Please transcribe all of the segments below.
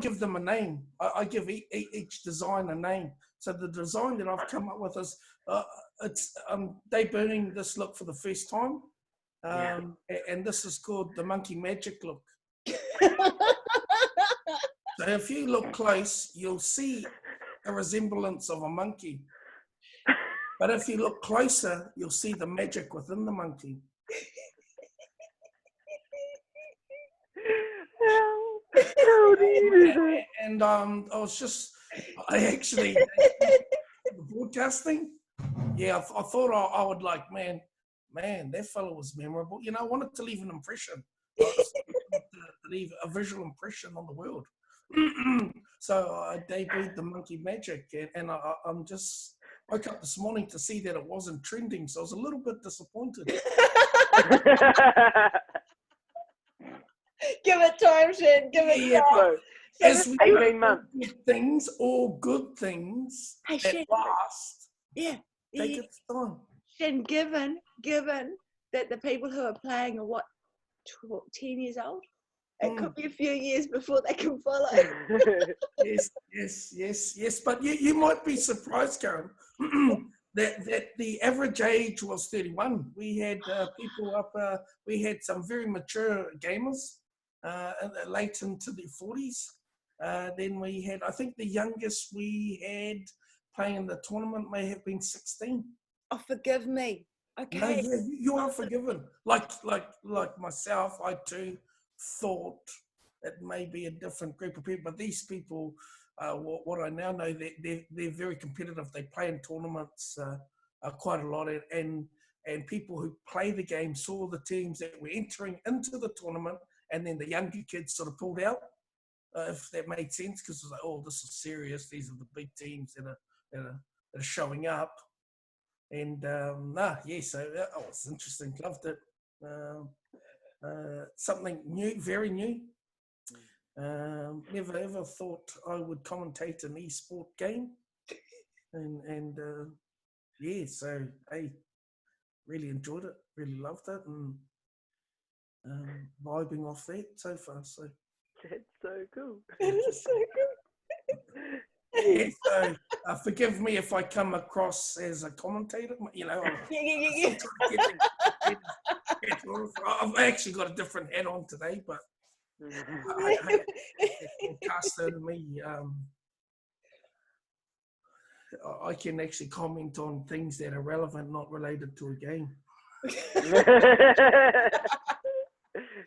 give them a name. I give each design a name. So the design that I've come up with is it's debuting this look for the first time, and this is called the Monkey Magic look. So if you look close, you'll see a resemblance of a monkey. But if you look closer, you'll see the magic within the monkey. How do you do that? And I actually, broadcasting, I thought I would like, man, that fellow was memorable. I wanted to leave an impression, to leave a visual impression on the world. So I debuted the Monkey Magic, and I'm just woke up this morning to see that it wasn't trending, so I was a little bit disappointed. Give it time, Shen. Give it time. As we 18 months. All good things that last. Yeah. Take its time. Shen, given that the people who are playing are 10 years old, it could be a few years before they can follow. Yes. But you might be surprised, Karen, that the average age was 31. We had people up. We had some very mature gamers, late into their 40s. Then we had, I think, the youngest we had playing in the tournament may have been 16. Oh, forgive me. Okay. No, yeah, you are forgiven. Like myself, I too thought it may be a different group of people, but these people, what I now know, they're very competitive. They play in tournaments quite a lot, and people who play the game saw the teams that were entering into the tournament, and then the younger kids sort of pulled out, if that made sense, because it was like, oh, this is serious. These are the big teams that are showing up. And so that was interesting. Loved it. Something new, very new. Never ever thought I would commentate an e-sport game, and so I really enjoyed it, really loved it, and vibing off that so far. So That's so cool. That is so good. Yeah, so forgive me if I come across as a commentator. Yeah. I've actually got a different hat on today, but podcaster to me, I can actually comment on things that are relevant, not related to a game.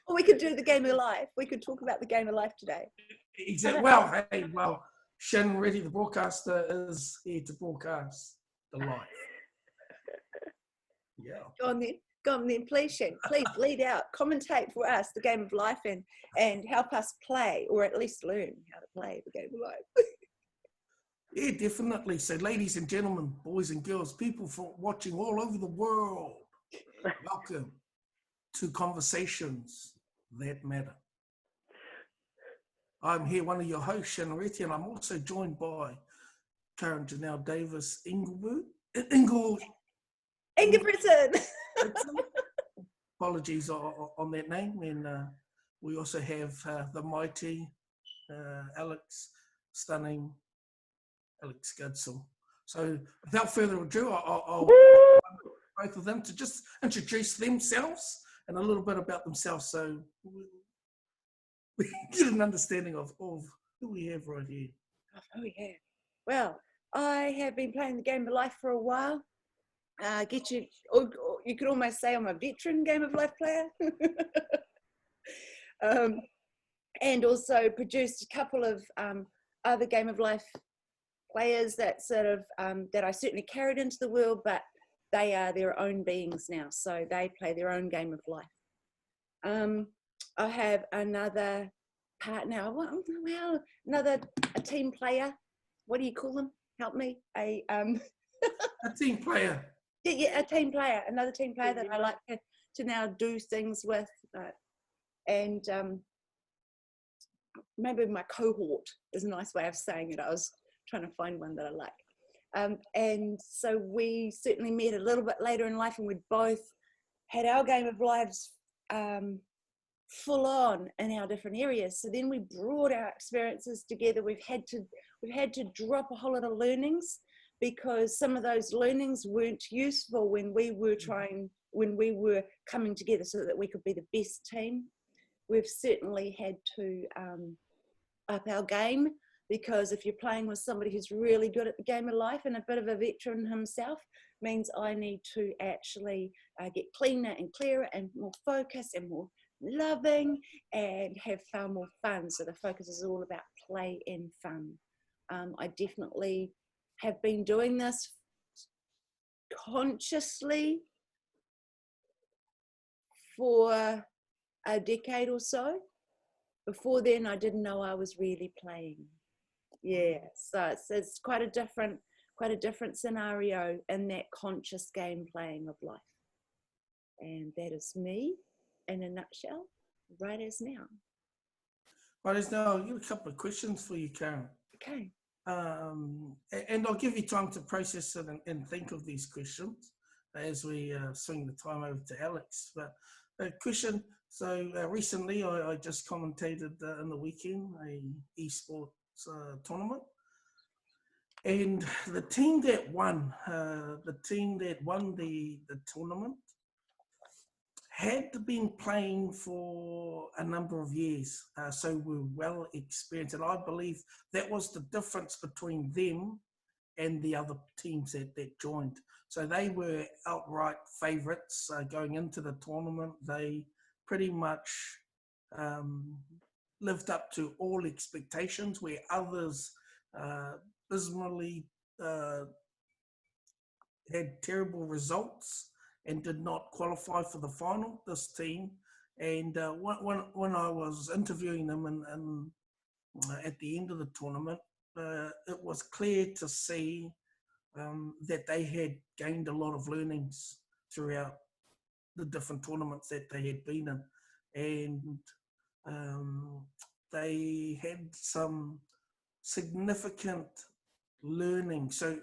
Or we could do the game of life. We could talk about the game of life today. Exactly. Well, Shanen Karyn, the broadcaster, is here to broadcast the life. Yeah. Go on then, please, Shen. Please lead out, commentate for us the game of life, and help us play, or at least learn how to play the game of life. Yeah, definitely. So, ladies and gentlemen, boys and girls, people watching all over the world, welcome to Conversations That Matter. I'm here, one of your hosts, Shanen Karyn, and I'm also joined by Karen Janelle Davis Ingebrigtsen. Apologies on that name. And we also have the mighty stunning Alex Goodsell. So without further ado, I'll both of them to just introduce themselves and a little bit about themselves, so we get an understanding of who we have right here. Oh yeah. Well, I have been playing the game of life for a while. You could almost say I'm a veteran game of life player. And also produced a couple of other game of life players that sort of that I certainly carried into the world, but they are their own beings now, so they play their own game of life. I have another partner, a team player. What do you call them? Help me. A team player. Yeah, a team player. Another team player that I like to now do things with, and maybe my cohort is a nice way of saying it. I was trying to find one that I like. And so we certainly met a little bit later in life, and we'd both had our game of lives full on in our different areas. So then we brought our experiences together. We've had to drop a whole lot of learnings, because some of those learnings weren't useful when we were coming together so that we could be the best team. We've certainly had to up our game, because if you're playing with somebody who's really good at the game of life and a bit of a veteran himself, means I need to actually get cleaner and clearer and more focused and more loving and have far more fun. So the focus is all about play and fun. I definitely have been doing this consciously for a decade or so. Before then, I didn't know I was really playing. Yeah, so it's quite a different scenario in that conscious game playing of life. And that is me in a nutshell, right as now. Right as now, I've got a couple of questions for you, Karen. Okay. And I'll give you time to process it and think of these questions as we swing the time over to Alex. But a question, so recently I just commentated in the weekend a esports tournament. And the team that won the tournament had been playing for a number of years, so we're well experienced. And I believe that was the difference between them and the other teams that joined. So they were outright favourites going into the tournament. They pretty much lived up to all expectations, where others dismally had terrible results and did not qualify for the final, this team. And when I was interviewing them at the end of the tournament, it was clear to see that they had gained a lot of learnings throughout the different tournaments that they had been in. And they had some significant learning. So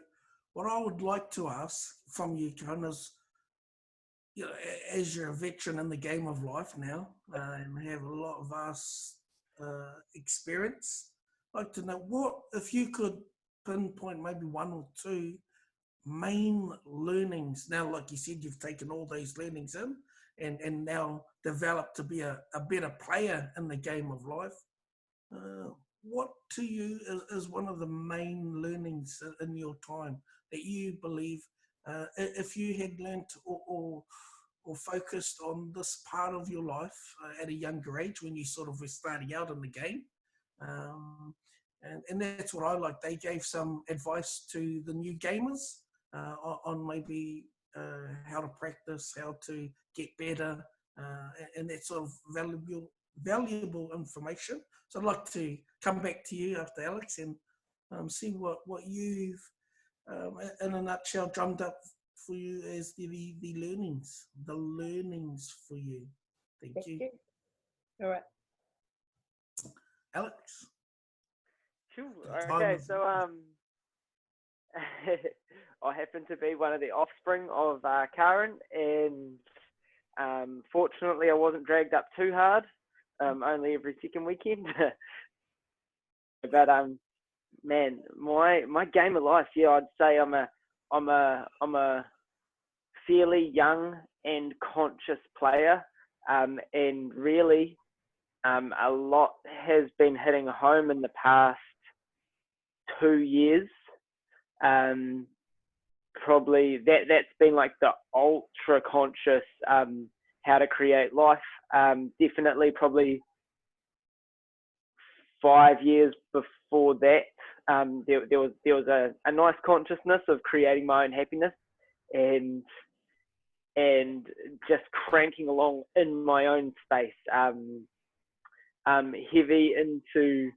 what I would like to ask from you, Karen, is, you know, as you're a veteran in the game of life now, and have a lot of vast experience, I'd like to know what, if you could pinpoint maybe one or two main learnings. Now, like you said, you've taken all those learnings in and now developed to be a better player in the game of life. What to you is one of the main learnings in your time that you believe, if you had learnt or focused on this part of your life at a younger age when you sort of were starting out in the game? And that's what I like. They gave some advice to the new gamers on maybe how to practice, how to get better, and that sort of valuable information. So I'd like to come back to you after Alex and see what you've, in a nutshell, drummed up for you as the learnings for you. Thank you. All right. Alex. Sure. Okay, so I happen to be one of the offspring of Karyn, and fortunately I wasn't dragged up too hard, only every second weekend. But man, my game of life, yeah, I'd say I'm a fairly young and conscious player, and really a lot has been hitting home in the past 2 years. Probably that's been like the ultra conscious how to create life. Definitely probably 5 years before that, there was a nice consciousness of creating my own happiness and just cranking along in my own space. Heavy into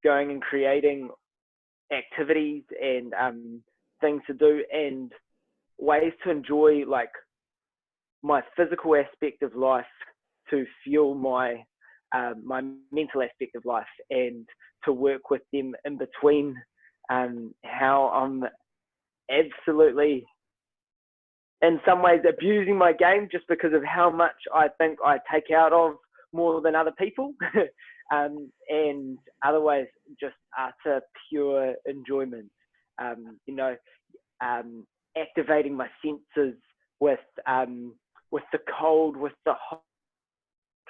going and creating activities and things to do and ways to enjoy like my physical aspect of life to fuel my my mental aspect of life, and to work with them in between. How I'm absolutely in some ways abusing my game just because of how much I think I take out of more than other people, and otherwise just utter pure enjoyment. You know, activating my senses with the cold, with the hot,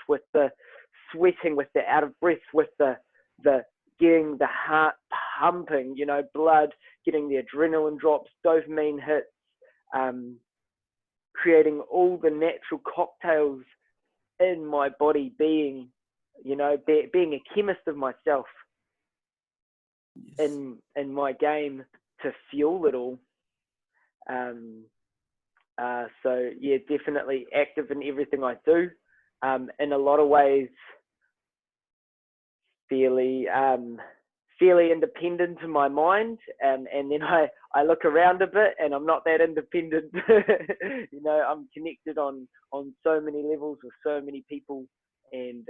with the sweating, with the out of breath, with the getting the heart pumping, you know, blood, getting the adrenaline drops, dopamine hits, creating all the natural cocktails in my body, being, you know, being a chemist of myself Yes. in my game to fuel it all. So yeah, definitely active in everything I do. In a lot of ways, fairly independent to my mind, and then I look around a bit and I'm not that independent. You know, I'm connected on so many levels with so many people, and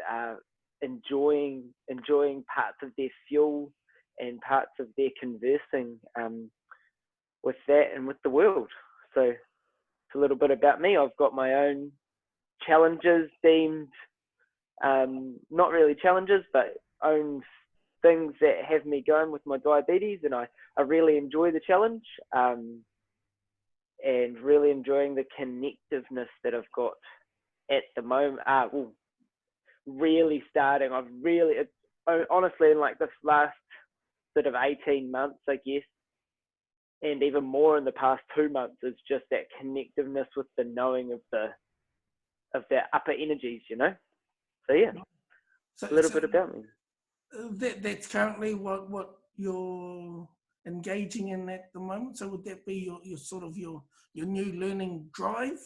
enjoying parts of their fuel and parts of their conversing with that and with the world. So it's a little bit about me. I've got my own challenges deemed not really challenges, but own things that have me going with my diabetes, and I really enjoy the challenge, and really enjoying the connectiveness that I've got at the moment. Well, really starting, honestly, in like this last sort of 18 months, I guess, and even more in the past 2 months, is just that connectiveness with the knowing of the upper energies, you know. So yeah, So, a little bit about me. that's currently what you're engaging in at the moment. So would that be your sort of your new learning drive?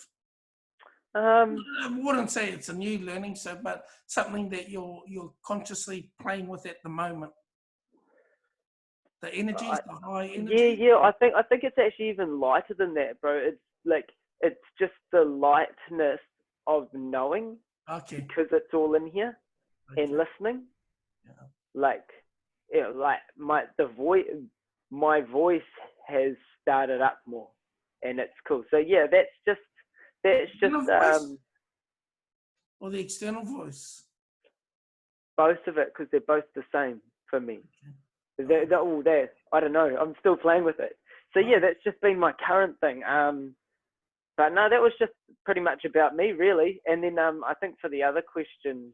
Um, I wouldn't say it's a new learning, but something that you're consciously playing with at the moment. The energies, the high energy. yeah. I think it's actually even lighter than that, bro. It's like, it's just the lightness of knowing, Okay. because it's all in here, Okay. and listening. Yeah. Like, like my voice has started up more, and it's cool. So yeah, that's just Inner voice or the external voice? both of it, because they're both the same for me. Okay. They're all there. I don't know. I'm still playing with it. So yeah, that's just been my current thing. But no, that was just pretty much about me, really. And then I think for the other question,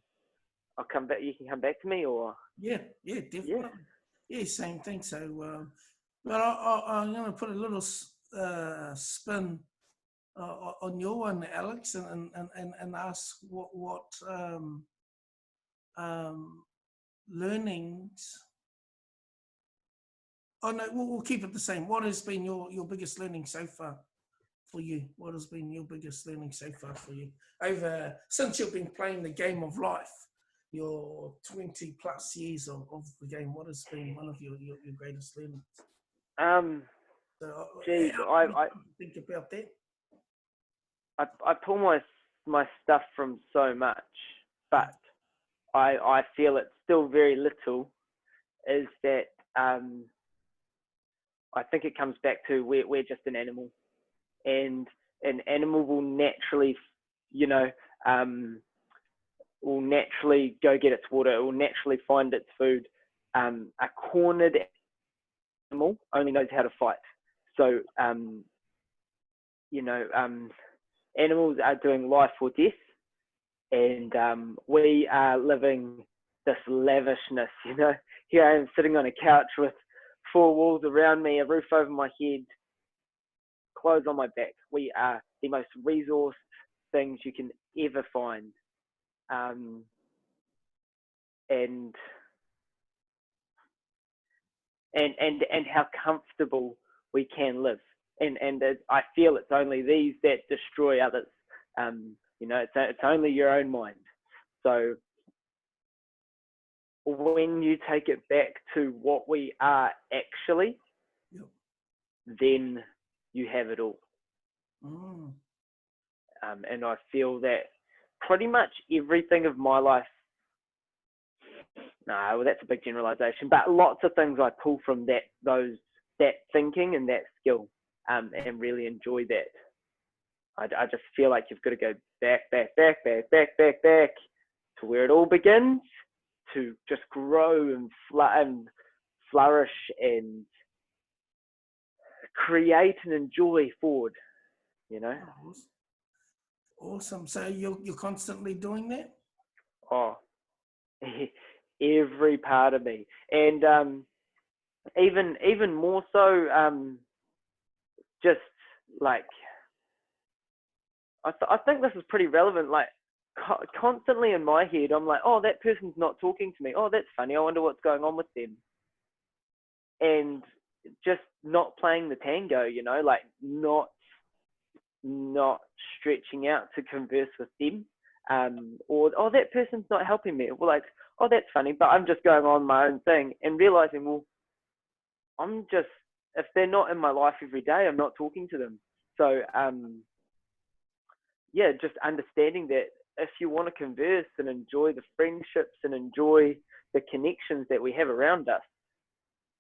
I'll come back. You can come back to me, or Yeah, definitely. yeah. Yeah, same thing. So, but I'm going to put a little spin on your one, Alex, and ask what learnings. Oh no, we'll keep it the same. What has been your biggest learning so far for you? What has been your biggest learning so far for you over since you've been playing the game of life? Your 20 plus years of the game. What has been one of your greatest learnings? So, Geez, how do you think about that? I pull my stuff from so much, but I feel it's still very little. Is that I think it comes back to we're just an animal, and an animal will naturally, you know, will naturally go get its water. It will naturally find its food. A cornered animal only knows how to fight. So, you know, animals are doing life or death, and we are living this lavishness. You know, here I am sitting on a couch with 4 walls around me, a roof over my head, clothes on my back. We are the most resourced things you can ever find, and how comfortable we can live. And I feel it's only these that destroy others. You know, it's only your own mind. So when you take it back to what we are actually, then you have it all. And I feel that pretty much everything of my life, no, well, that's a big generalization, but lots of things I pull from that thinking and that skill, and really enjoy that. I just feel like you've got to go back to where it all begins to just grow and flourish and create and enjoy forward, you know. Awesome. So you're constantly doing that? Oh, every part of me. And even more so, just like, I think this is pretty relevant. Like, constantly in my head, I'm like, oh, that person's not talking to me. Oh, that's funny. I wonder what's going on with them. And just not playing the tango, you know, like not stretching out to converse with them. Or, oh, that person's not helping me. Well, like, oh, that's funny, but I'm just going on my own thing and realizing, well, if they're not in my life every day, I'm not talking to them. So, yeah, just understanding that if you want to converse and enjoy the friendships and enjoy the connections that we have around us,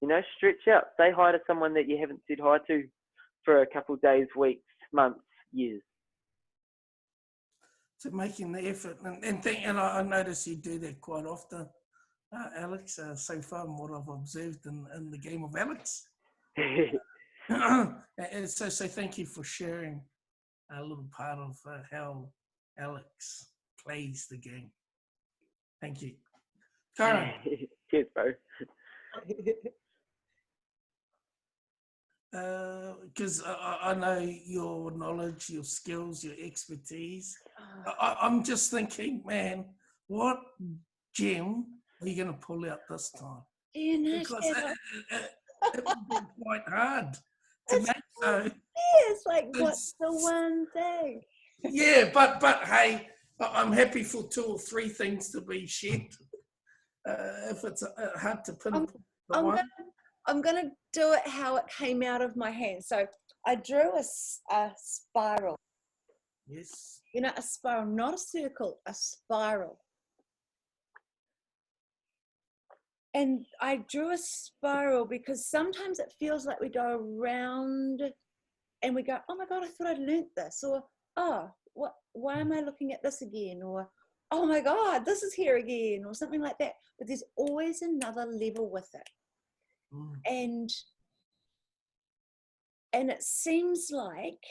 you know, stretch out, say hi to someone that you haven't said hi to for a couple of days, weeks, months, years. So making the effort, and I notice you do that quite often, Alex, so far from what I've observed in the game of Alex. And so thank you for sharing a little part of how Alex plays the game. Thank you. Karyn. Cheers, bro. Because I know your knowledge, your skills, your expertise. I'm just thinking, man, what gem are you going to pull out this time? You know, Because it would be quite hard to make. So it's like, what's the one thing? Yeah, but hey, I'm happy for 2 or 3 things to be shared. If it's hard to pinpoint the one. I'm going to do it how it came out of my hand. So I drew a spiral. Yes. You know, a spiral, not a circle, a spiral. And I drew a spiral because sometimes it feels like we go around and we go, oh my God, I thought I'd learnt this. Or, oh, why am I looking at this again? Or, oh my God, this is here again, or something like that. But there's always another level with it. And it seems like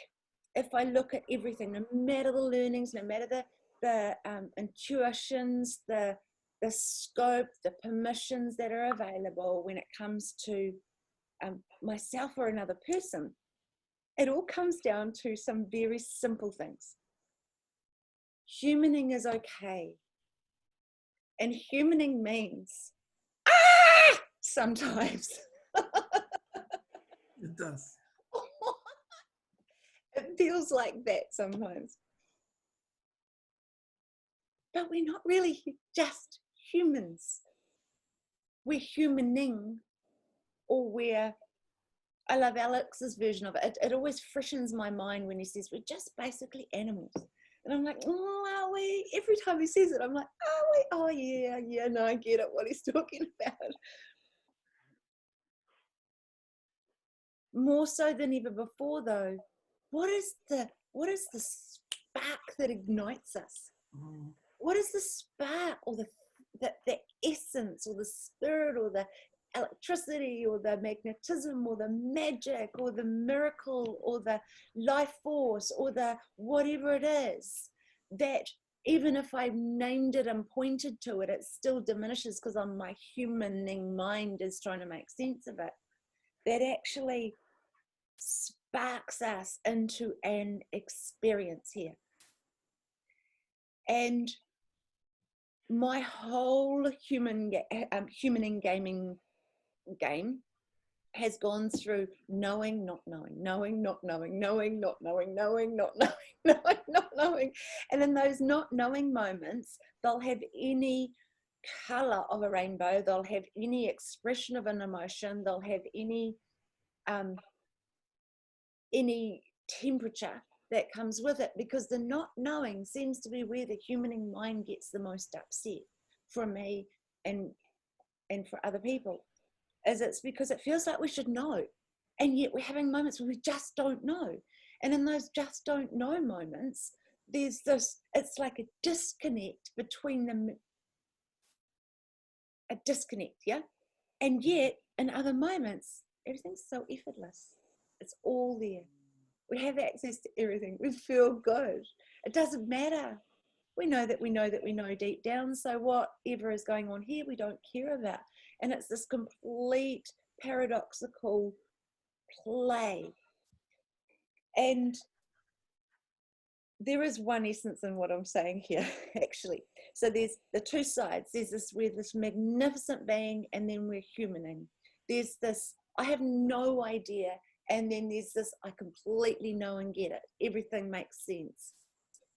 if I look at everything, no matter the learnings, no matter the intuitions, the scope, the permissions that are available when it comes to myself or another person, it all comes down to some very simple things. Humaning is okay. And humaning means sometimes. It does. It feels like that sometimes. But we're not really just humans. We're humaning, or I love Alex's version of it. It always freshens my mind when he says, we're just basically animals. And I'm like, oh, are we? Every time he says it, I'm like, are we? Oh, yeah, no, I get it, what he's talking about. More so than ever before, though, what is the spark that ignites us? What is the spark, or the essence, or the spirit, or the electricity, or the magnetism, or the magic, or the miracle, or the life force, or the whatever it is, that even if I named it and pointed to it, it still diminishes because my humaning mind is trying to make sense of it, that actually sparks us into an experience here. And my whole humaning gaming game has gone through knowing, not knowing, knowing, not knowing, knowing, not knowing, knowing, not knowing, knowing, not knowing. And in those not knowing moments, they'll have any color of a rainbow, they'll have any expression of an emotion, they'll have any temperature that comes with it, because the not knowing seems to be where the humaning mind gets the most upset for me and for other people. It's because it feels like we should know, and yet we're having moments where we just don't know. And in those just don't know moments, there's this, it's like a disconnect between a disconnect, yeah? And yet, in other moments, everything's so effortless. It's all there. We have access to everything. We feel good. It doesn't matter. We know that we know that we know deep down. So whatever is going on here, we don't care about. And it's this complete paradoxical play. And there is one essence in what I'm saying here, actually. So there's the two sides. There's this, we're this magnificent being, and then we're humaning. There's this, I have no idea. And then there's this, I completely know and get it. Everything makes sense.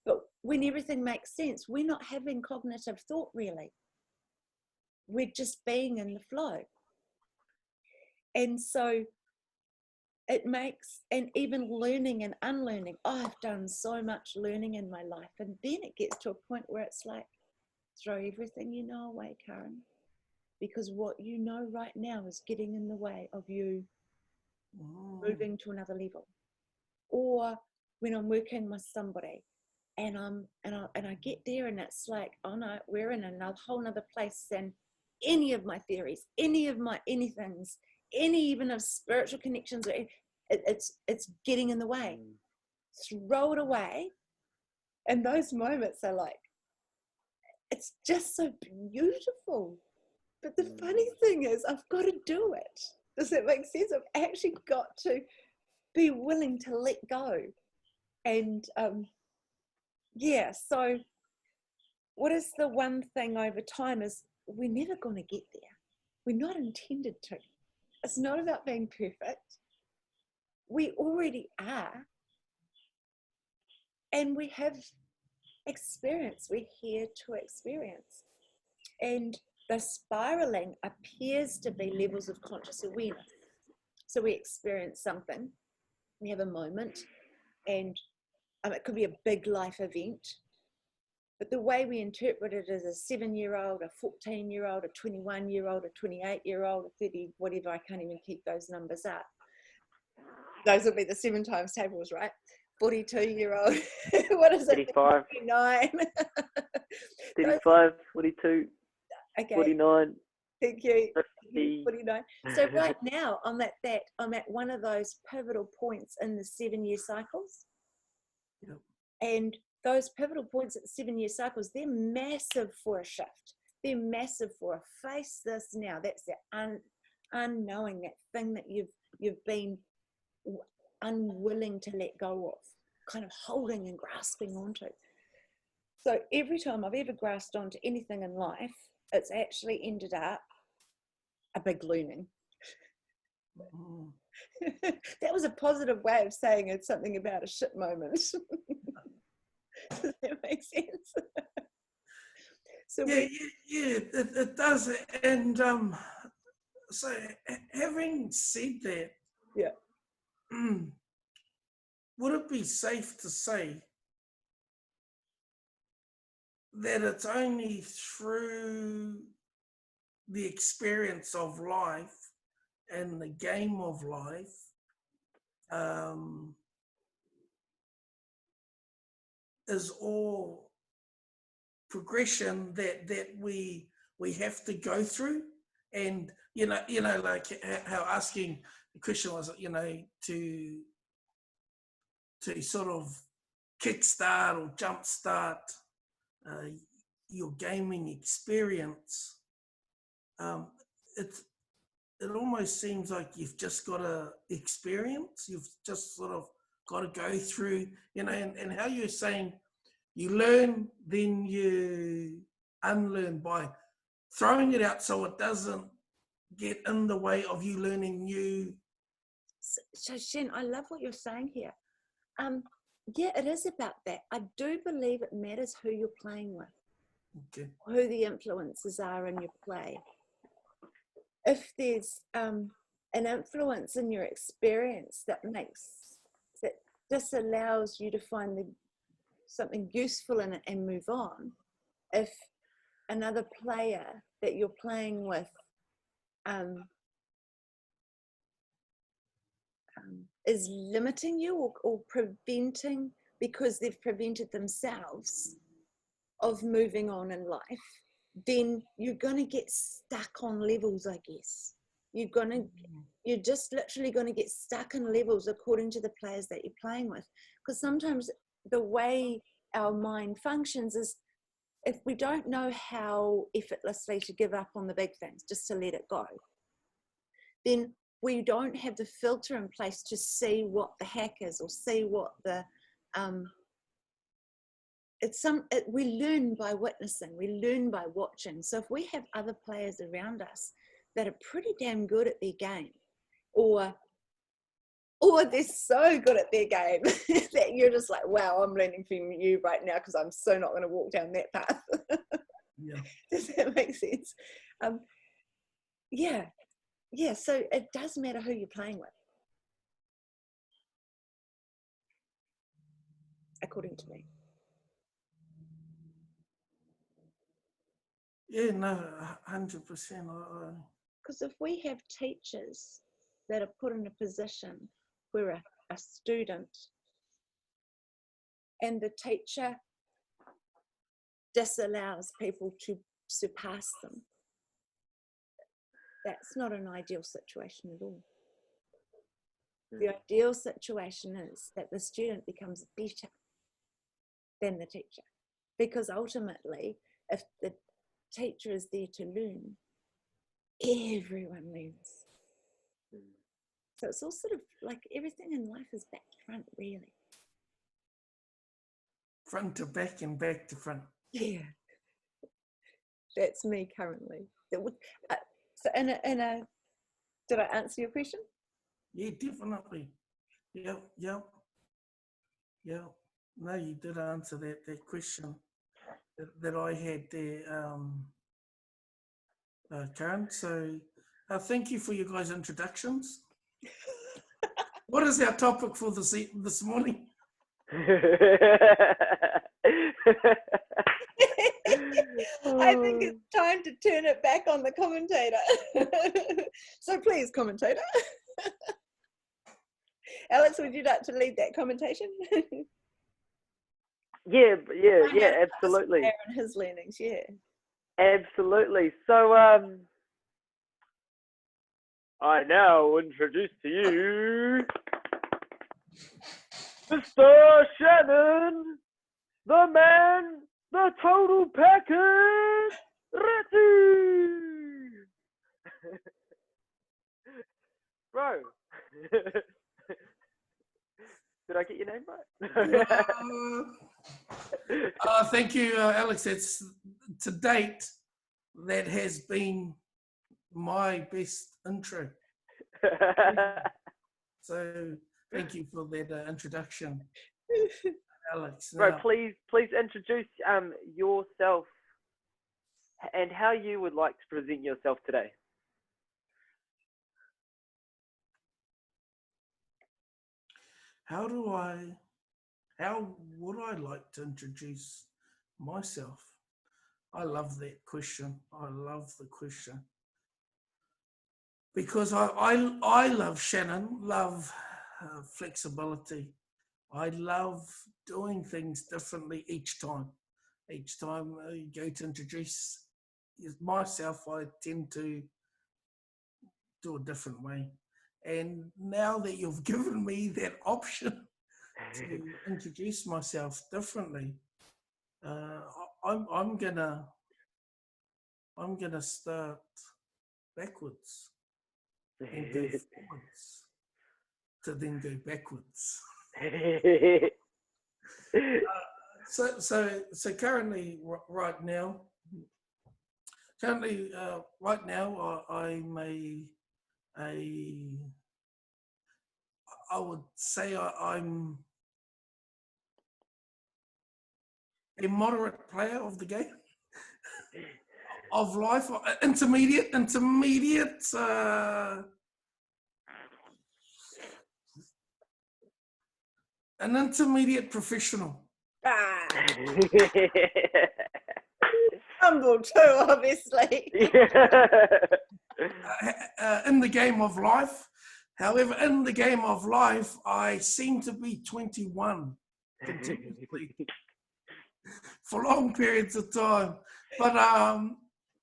But when everything makes sense, we're not having cognitive thought, really. We're just being in the flow. And so it makes, and even learning and unlearning, I've done so much learning in my life. And then it gets to a point where it's like, throw everything you know away, Karyn. Because what you know right now is getting in the way of you moving to another level. Or when I'm working with somebody and I get there and it's like, oh no, we're in another whole nother place than any of my theories, any of my anythings, any even of spiritual connections. It's getting in the way. Throw it away. And those moments are like, it's just so beautiful. But the funny thing is, I've got to do it. Does that make sense? I've actually got to be willing to let go. And yeah, so what is the one thing over time is we're never going to get there. We're not intended to. It's not about being perfect. We already are. And we have experience. We're here to experience. And the spiraling appears to be levels of conscious awareness. So we experience something, we have a moment, and it could be a big life event. But the way we interpret it as a 7-year-old, a 14-year-old, a 21-year-old, a 28-year-old, a 30, whatever, I can't even keep those numbers up. Those will be the 7 times tables, right? 42-year-old, what is it? 35. 39. 35, 42, Okay. 49. Thank you. 50. 49. So right now I'm at one of those pivotal points in the 7-year cycles. Yep. And those pivotal points at the 7-year cycles, they're massive for a shift. They're massive for a face this now. That's the unknowing, that thing that you've been unwilling to let go of, kind of holding and grasping onto. So every time I've ever grasped onto anything in life, it's actually ended up a big learning. That was a positive way of saying it's something about a shit moment. Does that make sense? So yeah, it does. And so having said that, yeah, would it be safe to say that it's only through the experience of life and the game of life is all progression that we have to go through? And you know like how asking the question was, to sort of kickstart or jumpstart your gaming experience, it almost seems like you've just got to experience, you've just sort of got to go through, and how you're saying you learn, then you unlearn by throwing it out so it doesn't get in the way of you learning new. So Shen, I love what you're saying here. Yeah, it is about that. I do believe it matters who you're playing with, Okay. who the influences are in your play. If there's an influence in your experience that disallows you to find something useful in it and move on, if another player that you're playing with is limiting you or preventing, because they've prevented themselves of moving on in life, then you're going to get stuck on levels, I guess. You're just literally going to get stuck in levels according to the players that you're playing with. Because sometimes the way our mind functions is, if we don't know how effortlessly to give up on the big things, just to let it go, then we don't have the filter in place to see what the hack is, or see what the we learn by witnessing, we learn by watching. So if we have other players around us that are pretty damn good at their game, or they're so good at their game that you're just like, wow, I'm learning from you right now, because I'm so not going to walk down that path. Yeah. Does that make sense? Yeah. So it does matter who you're playing with, according to me. Yeah, no, 100%. Because if we have teachers that are put in a position where a student and the teacher disallows people to surpass them, that's not an ideal situation at all. The ideal situation is that the student becomes better than the teacher, because ultimately, if the teacher is there to learn, everyone learns. So it's all sort of like everything in life is back to front, really. Front to back and back to front. Yeah, that's me currently. So did I answer your question? Yeah, definitely. Yeah. No, you did answer that question that I had there, Karen. So thank you for your guys' introductions. What is our topic for this morning? I think it's time to turn it back on the commentator. So please, commentator. Alex, would you like to lead that commentation? Yeah, absolutely. And his learnings, yeah. Absolutely. So, I now introduce to you Mr. Shanen, the man, the total package, Retty! Bro. Did I get your name right? Thank you, Alex. It's to date, that has been my best intro. So thank you for that introduction, Alex. Bro, Now, please introduce yourself and how you would like to present yourself today. how would I like to introduce myself? I love that question. I love the question. Because I love Shanen, love flexibility. I love doing things differently each time. Each time I go to introduce myself, I tend to do a different way. And now that you've given me that option to introduce myself differently, I'm gonna start backwards and go forwards to then go backwards. So currently, right now, I'm I would say I'm a moderate player of the game, of life, intermediate, an intermediate professional. Humble too, obviously. In the game of life. However, in the game of life, I seem to be 21 continuously for long periods of time. But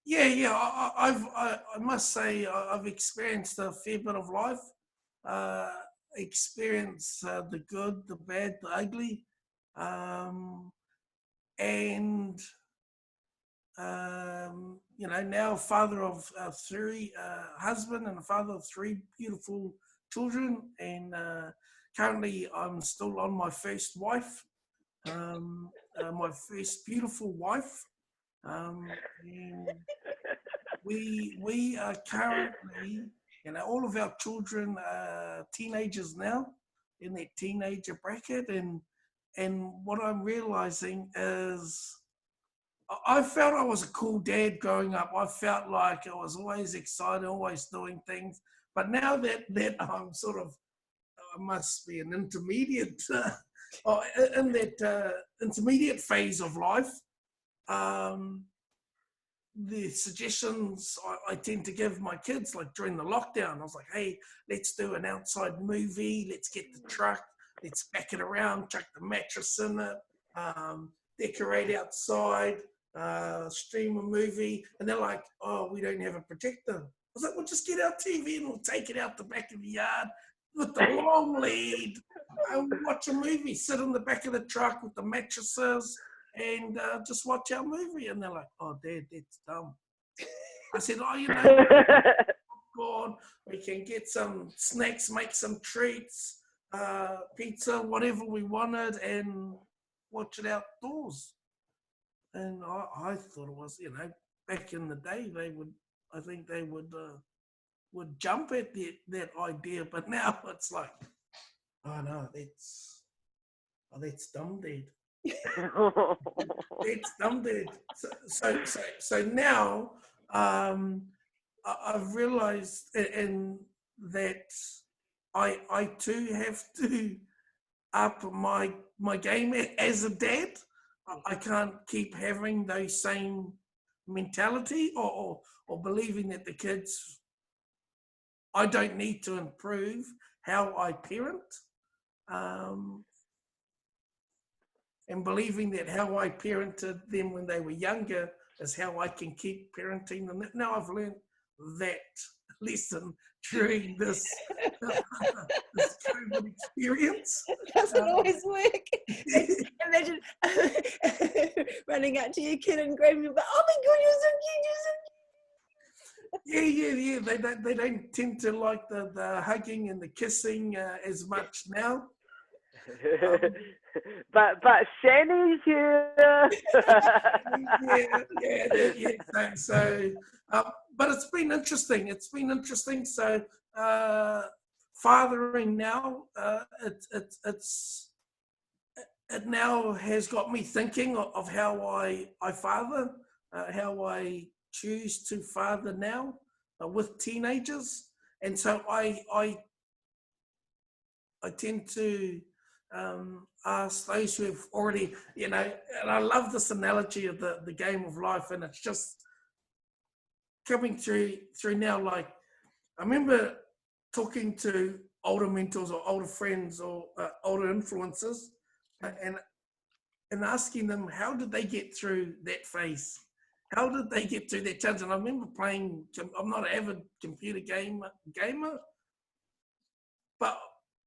Yeah. I must say I've experienced a fair bit of life. Uh, Experienced the good, the bad, the ugly, um, and now father of three, husband and a father of three beautiful children, and currently I'm still on my first wife, my first beautiful wife, and we are currently, all of our children are teenagers now, in that teenager bracket, and what I'm realizing is I felt I was a cool dad growing up. I felt like I was always excited, always doing things. But now that I'm sort of, I must be an intermediate, in that intermediate phase of life, um, the suggestions I tend to give my kids, like during the lockdown, I was like, hey, let's do an outside movie, let's get the truck, let's back it around, chuck the mattress in it, decorate outside, stream a movie. And they're like, oh, we don't have a projector. I was like, well, just get our TV and we'll take it out the back of the yard with the long lead and watch a movie, sit in the back of the truck with the mattresses and just watch our movie. And they're like, oh, Dad, that's dumb. I said, oh, God, we can get some snacks, make some treats, pizza, whatever we wanted, and watch it outdoors. And I thought it was, back in the day, I think they would jump at that idea, but now it's like, oh no, that's dumb, Dad. It's dumb, Dad. So now I've realised and that I too have to up my game as a dad. I can't keep having those same mentality or believing that the kids, I don't need to improve how I parent, um, and believing that how I parented them when they were younger is how I can keep parenting them. Now I've learned that lesson during this COVID experience. Doesn't always work. Imagine running out to your kid and grabbing you, but oh my God, you're so cute, you're so cute. Yeah. They don't tend to like the hugging and the kissing as much now. But Shani's here. Yeah. So, but it's been interesting. So, fathering now, it now has got me thinking of how I father, how I choose to father now with teenagers, and so I tend to ask those who have already, and I love this analogy of the game of life, and it's just coming through now. Like, I remember talking to older mentors or older friends or older influencers, and asking them how did they get through that phase. How did they get through that challenge? And I remember playing. I'm not an avid computer gamer, but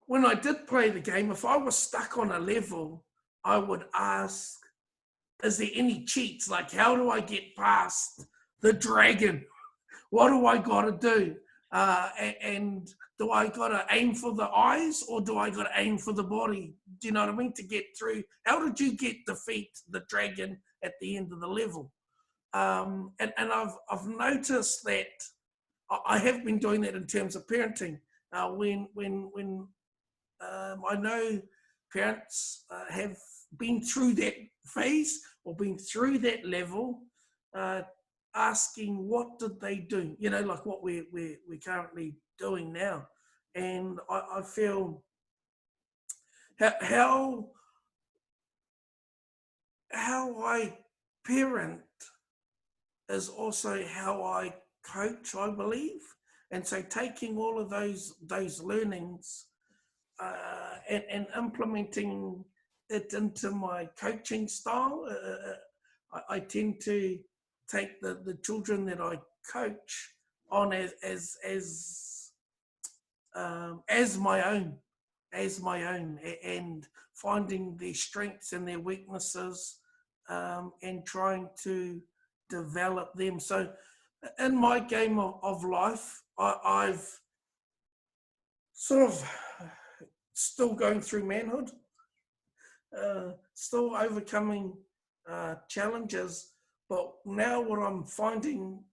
when I did play the game, if I was stuck on a level, I would ask, is there any cheats? Like, how do I get past the dragon? What do I got to do? And do I got to aim for the eyes or do I got to aim for the body? Do you know what I mean? To get through. How did you defeat the dragon at the end of the level? And I've noticed that I have been doing that in terms of parenting. When I know parents have been through that phase or been through that level, asking what did they do, like what we're currently doing now. And I feel how I parent is also how I coach, I believe. And so taking all of those learnings and implementing it into my coaching style, I tend to take the children that I coach on as my own, and finding their strengths and their weaknesses, and trying to develop them. So in my game of life, I've sort of still going through manhood, still overcoming challenges, but now what I'm finding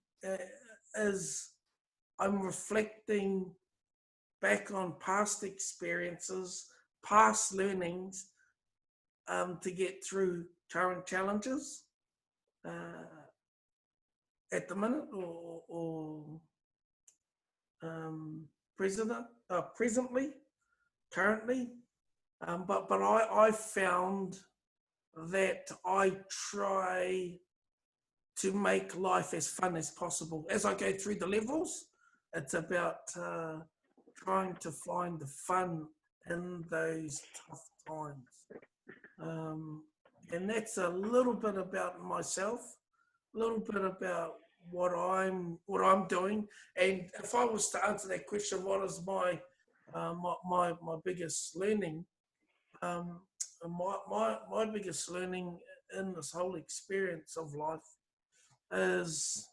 is I'm reflecting back on past experiences, past learnings, to get through current challenges at the minute, or presently, currently. But I found that I try to make life as fun as possible. As I go through the levels, it's about trying to find the fun in those tough times. And that's a little bit about myself, a little bit about what I'm doing. And if I was to answer that question, what is my biggest learning? My biggest learning in this whole experience of life is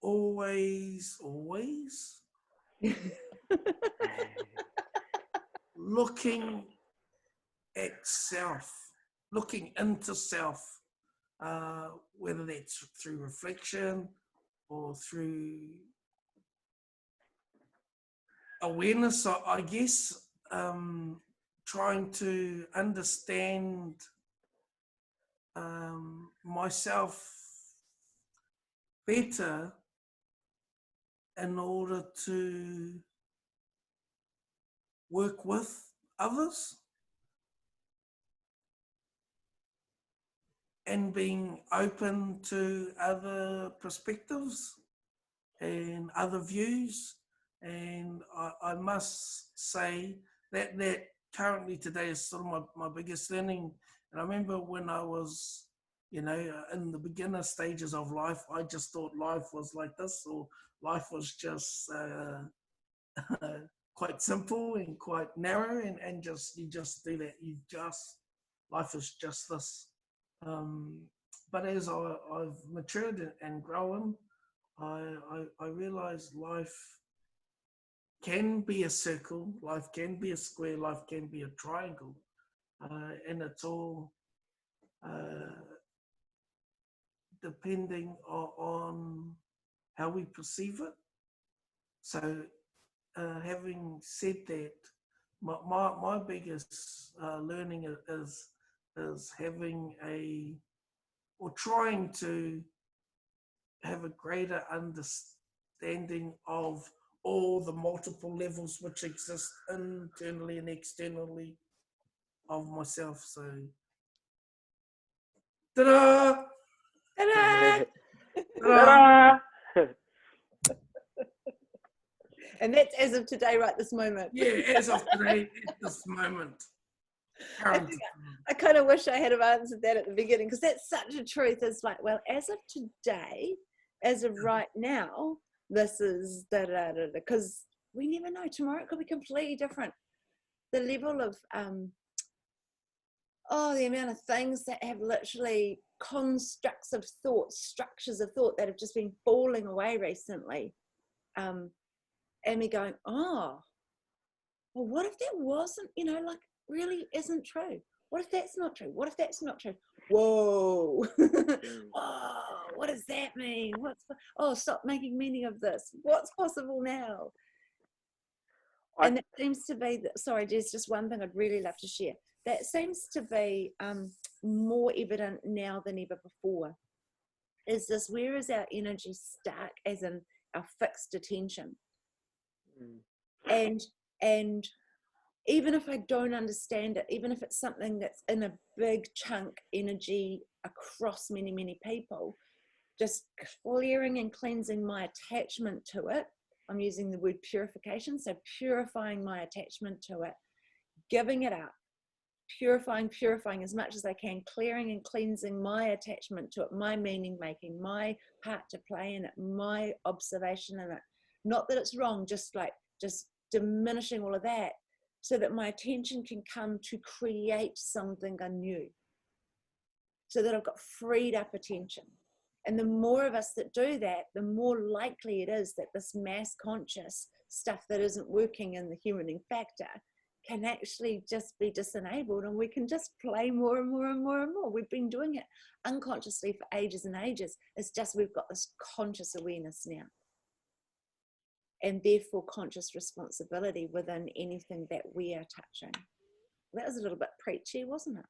always looking at self, looking into self, whether that's through reflection or through awareness, I guess, trying to understand myself better in order to work with others, and being open to other perspectives and other views. And I must say that currently today is sort of my biggest learning. And I remember when I was, in the beginner stages of life, I just thought life was like this, or life was just quite simple and quite narrow, and you just do that. Life is just this. But as I've matured and grown, I realized life can be a circle, life can be a square, life can be a triangle, and it's all depending on how we perceive it. So, having said that, my biggest learning is having or trying to have a greater understanding of all the multiple levels which exist internally and externally of myself. So, ta-da! Ta-da! Ta-da! And that's as of today, right this moment. Yeah, as of today, at this moment. I kind of wish I had have answered that at the beginning, because that's such a truth. It's like, well, as of today, as of right now, this is da-da-da-da, because we never know. Tomorrow it could be completely different. The level of, the amount of things that have literally constructs of thought, structures of thought that have just been falling away recently. And me going, well, what if that wasn't, really isn't true? What if that's not true? What if that's not true? Whoa. Whoa, what does that mean? Stop making meaning of this. What's possible now? And that seems to be, sorry, there's just one thing I'd really love to share. That seems to be more evident now than ever before. Is this, where is our energy stuck, as in our fixed attention? And even if I don't understand it, even if it's something that's in a big chunk energy across many people, just clearing and cleansing my attachment to it, I'm using the word purification. So purifying my attachment to it, giving it up, purifying as much as I can, clearing and cleansing my attachment to it, my meaning making, my part to play in it, my observation in it. Not that it's wrong, just diminishing all of that so that my attention can come to create something anew. So that I've got freed up attention. And the more of us that do that, the more likely it is that this mass conscious stuff that isn't working in the humaning factor can actually just be disenabled, and we can just play more and more and more and more. We've been doing it unconsciously for ages and ages. It's just we've got this conscious awareness now, and therefore conscious responsibility within anything that we are touching. That was a little bit preachy, wasn't it?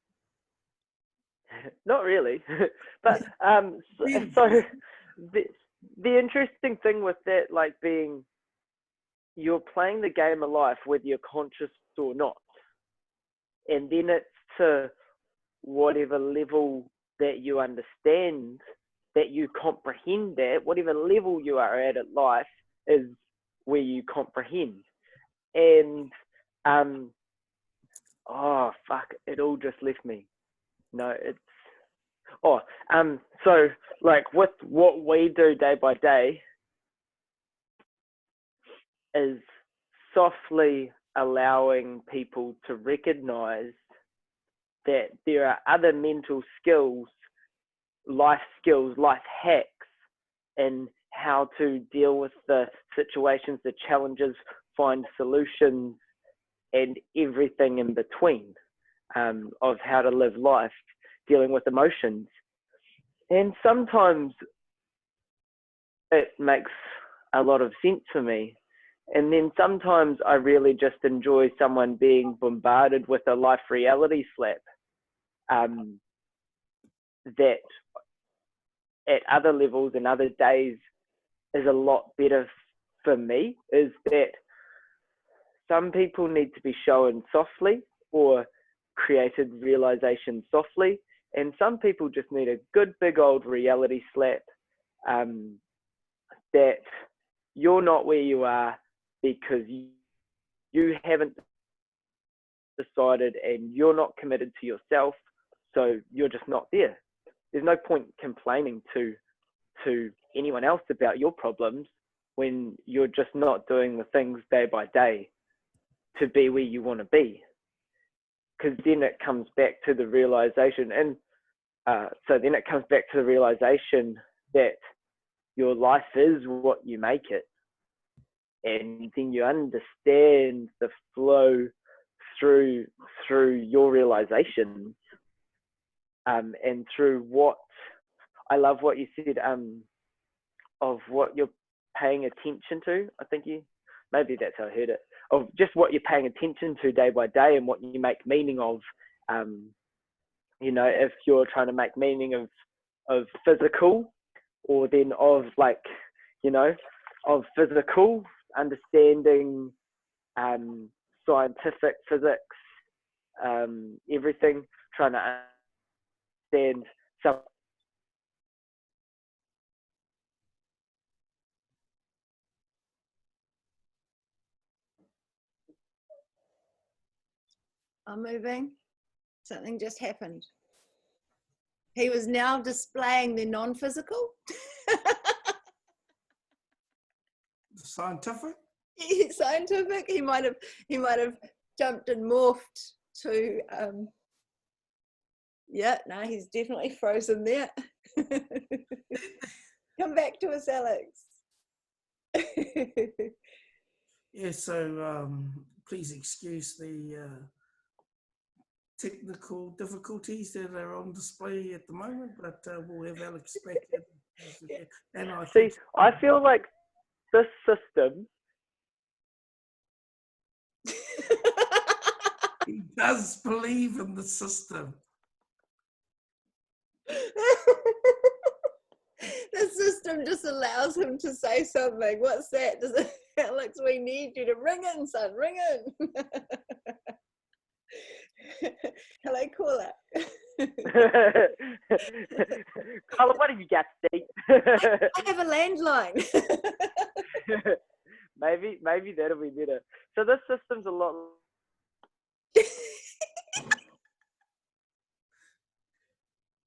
Not really, but so the interesting thing with that, like, being, you're playing the game of life whether you're conscious or not, and then it's to whatever level that you understand, that you comprehend, that whatever level you are at life is where you comprehend. And oh fuck, it all just left me. No, it's so like with what we do day by day is softly allowing people to recognize that there are other mental skills, life hacks, and how to deal with the situations, the challenges, find solutions, and everything in between, of how to live life, dealing with emotions. And sometimes it makes a lot of sense for me. And then sometimes I really just enjoy someone being bombarded with a life reality slap, that at other levels and other days is a lot better for me, is that some people need to be shown softly or created realization softly, and some people just need a good big old reality slap, that you're not where you are because you haven't decided and you're not committed to yourself, so you're just not there. There's no point complaining to anyone else about your problems when you're just not doing the things day by day to be where you want to be, because then it comes back to the realization, and then it comes back to the realization that your life is what you make it, and then you understand the flow through your realization, and through what I love what you said, of what you're paying attention to. I think maybe that's how I heard it, of just what you're paying attention to day by day and what you make meaning of. If you're trying to make meaning of physical, or then of of physical, understanding scientific physics, everything, trying to understand some. I'm moving. Something just happened. He was now displaying the non-physical. Scientific? Scientific. He might have jumped and morphed to no, he's definitely frozen there. Come back to us, Alex. Yeah, so please excuse the technical difficulties that are on display at the moment, but we'll have Alex back in. And I feel like this system. He does believe in the system. The system just allows him to say something. What's that? Alex, we need you to ring in, son. Ring in. Hello, caller. Caller, what have you got, Steve? I have a landline. Maybe that'll be better. So this system's a lot.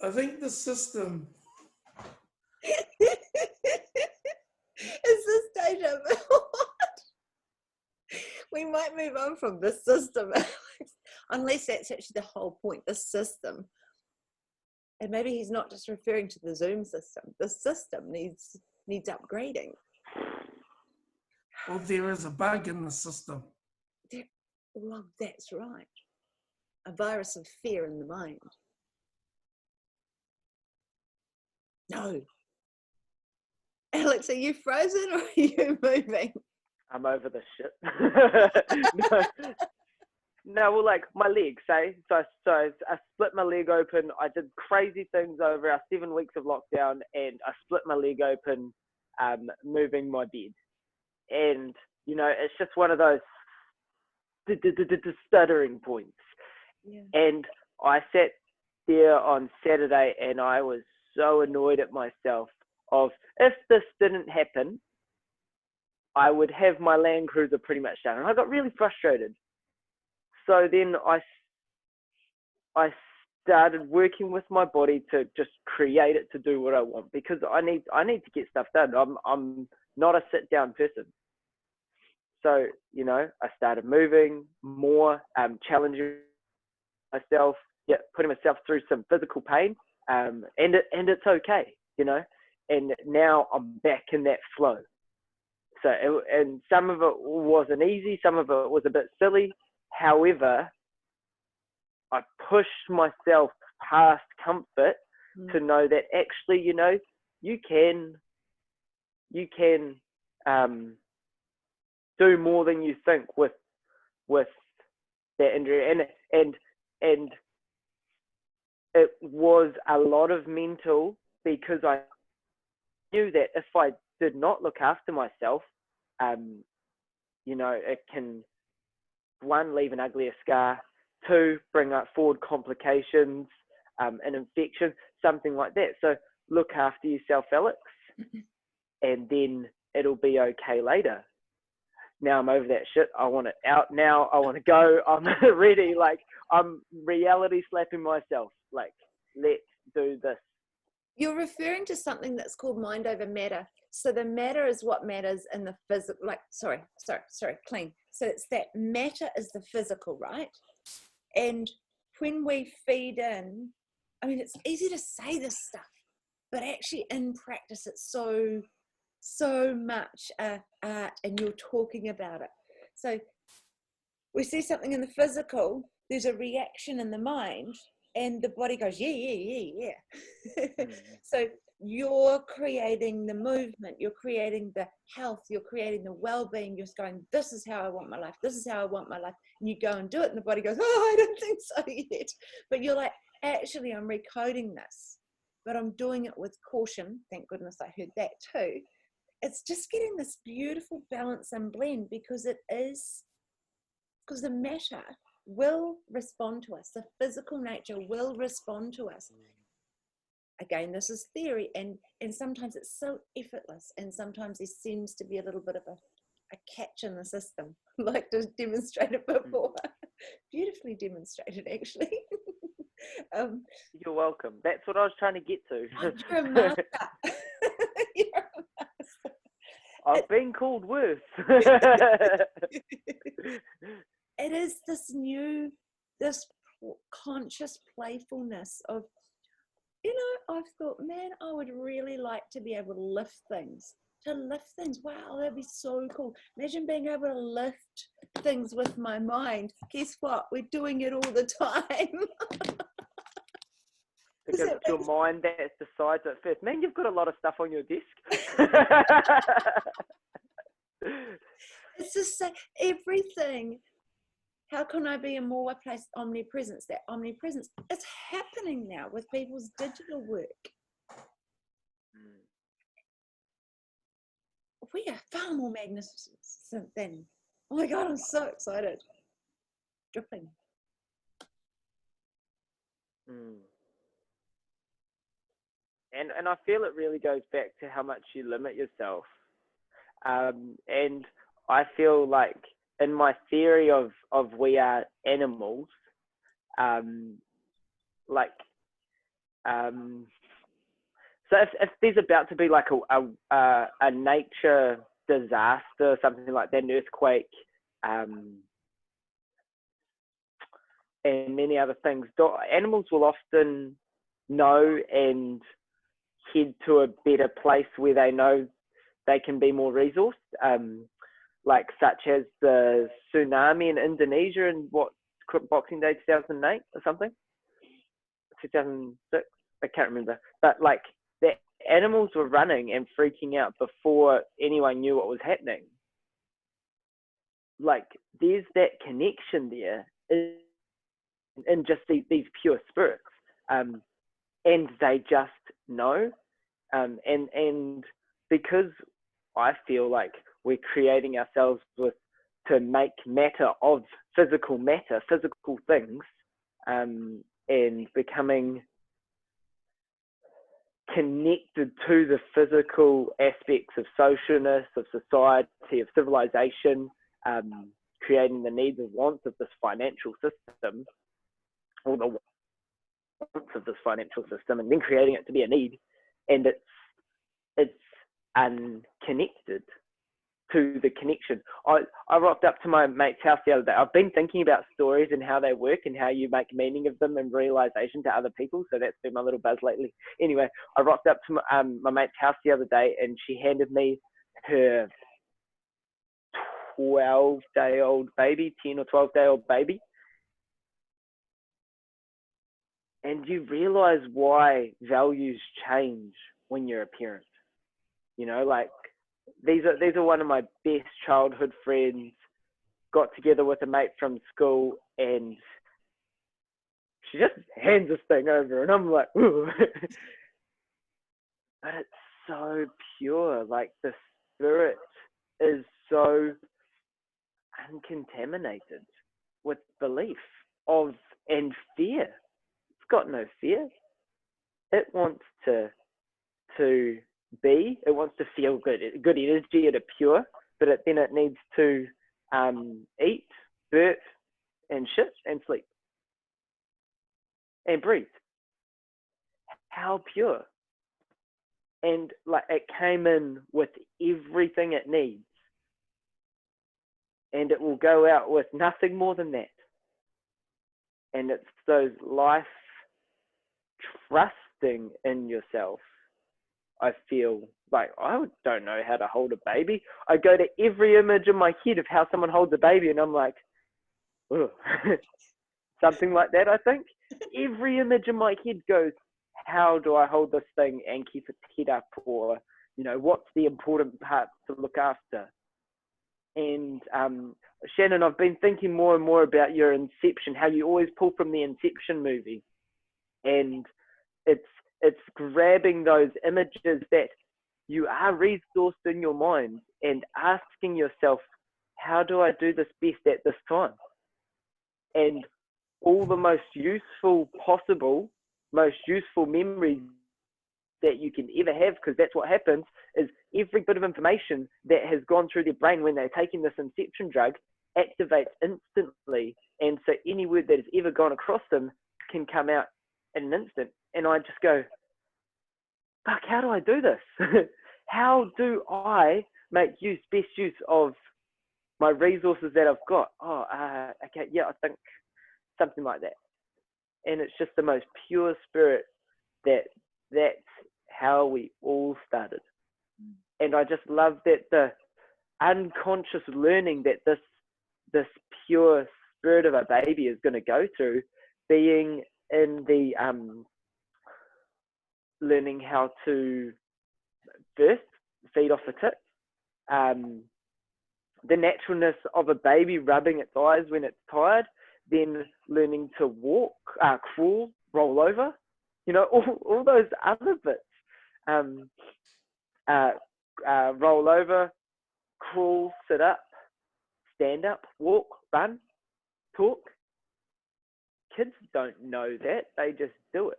I think the system. Is this deja vu? We might move on from the system, unless that's actually the whole point, the system. And maybe he's not just referring to the Zoom system. The system needs upgrading. Well, there is a bug in the system. Well, that's right. A virus of fear in the mind. No. Alex, are you frozen or are you moving? I'm over this shit. No, well, like my leg, say. So I split my leg open. I did crazy things over our 7 weeks of lockdown, and I split my leg open, moving my bed. And, you know, it's just one of those stuttering points. Yeah. And I sat there on Saturday and I was so annoyed at myself of, if this didn't happen, I would have my Land Cruiser pretty much done. And I got really frustrated. So then I started working with my body to just create it to do what I want, because I need to get stuff done. I'm not a sit down person. So, you know, I started moving more, challenging myself, putting myself through some physical pain, and it's okay, you know. And now I'm back in that flow. So, and some of it wasn't easy, some of it was a bit silly. However, I pushed myself past comfort to know that actually, you know, you can do more than you think with that injury, and it was a lot of mental, because I knew that if I did not look after myself, you know, it can, one, leave an uglier scar, two, bring up forward complications, an infection, something like that. So look after yourself, Alex, and then it'll be okay later. Now I'm over that shit. I want it out now. I want to go. I'm ready. Like, I'm reality slapping myself. Like, let's do this. You're referring to something that's called mind over matter. So the matter is what matters in the physical, like, sorry, clean. So it's that matter is the physical, right? And when we feed in, I mean, it's easy to say this stuff, but actually in practice, it's so much art, and you're talking about it. So we see something in the physical, there's a reaction in the mind, and the body goes, yeah. So you're creating the movement, you're creating the health, you're creating the well-being, you're just going, this is how I want my life, this is how I want my life. And you go and do it, and the body goes, oh, I don't think so yet. But you're like, actually, I'm recoding this, but I'm doing it with caution. Thank goodness I heard that too. It's just getting this beautiful balance and blend, because the matter will respond to us. The physical nature will respond to us. Again, this is theory, and sometimes it's so effortless, and sometimes there seems to be a little bit of a catch in the system, like to demonstrate it before. Beautifully demonstrated, actually. You're welcome. That's what I was trying to get to. You're a master. You're a master. I've been called worse. It is this conscious playfulness of, you know, I've thought, man, I would really like to be able to lift things. Wow, that'd be so cool. Imagine being able to lift things with my mind. Guess what? We're doing it all the time. Because it's your mind that decides at first. Man, you've got a lot of stuff on your desk. It's just like everything. How can I be in more place omnipresence? That omnipresence, it's happening now with people's digital work. We are far more magnificent than, oh my God, I'm so excited. Dripping. And I feel it really goes back to how much you limit yourself. And I feel like in my theory of we are animals, like, so if there's about to be like a nature disaster, something like that, an earthquake, and many other things, animals will often know and head to a better place where they know they can be more resourced, like such as the tsunami in Indonesia in Boxing Day 2008 or something, 2006, I can't remember, but like the animals were running and freaking out before anyone knew what was happening. Like there's that connection there in just these pure spirits, and they just know, and because I feel like we're creating ourselves to make matter of physical things, and becoming connected to the physical aspects of socialness, of society, of civilization, creating the needs and wants of this financial system, or the wants of this financial system, and then creating it to be a need, and it's unconnected to the connection. I rocked up to my mate's house the other day. I've been thinking about stories and how they work and how you make meaning of them and realization to other people. So that's been my little buzz lately. Anyway, I rocked up to my mate's house the other day, and she handed me her 12-day-old baby, 10 or 12-day-old baby. And you realize why values change when you're a parent. You know, like these are one of my best childhood friends. Got together with a mate from school, and she just hands this thing over, and I'm like, ooh. But it's so pure. Like the spirit is so uncontaminated with belief and fear. It's got no fear. It wants to be. It wants to feel good energy at a pure. But then it needs to eat, burp, and shit, and sleep, and breathe. How pure! And like it came in with everything it needs, and it will go out with nothing more than that. And it's those life trusting in yourself. I feel like I don't know how to hold a baby. I go to every image in my head of how someone holds a baby, and I'm like, something like that. I think every image in my head goes, how do I hold this thing and keep its head up, or what's the important part to look after? And Shanen, I've been thinking more and more about your Inception, how you always pull from the Inception movie, and it's grabbing those images that you are resourced in your mind and asking yourself, how do I do this best at this time? And all the most useful memories that you can ever have, because that's what happens, is every bit of information that has gone through their brain when they're taking this Inception drug activates instantly. And so any word that has ever gone across them can come out in an instant. And I just go, fuck, how do I do this? How do I make best use of my resources that I've got? Okay, yeah, I think something like that. And it's just the most pure spirit that's how we all started. And I just love that the unconscious learning that this pure spirit of a baby is going to go through, being in the learning how to first feed off a tit, the naturalness of a baby rubbing its eyes when it's tired, then learning to walk, crawl, roll over, all those other bits, roll over, crawl, sit up, stand up, walk, run, talk. Kids don't know that, they just do it.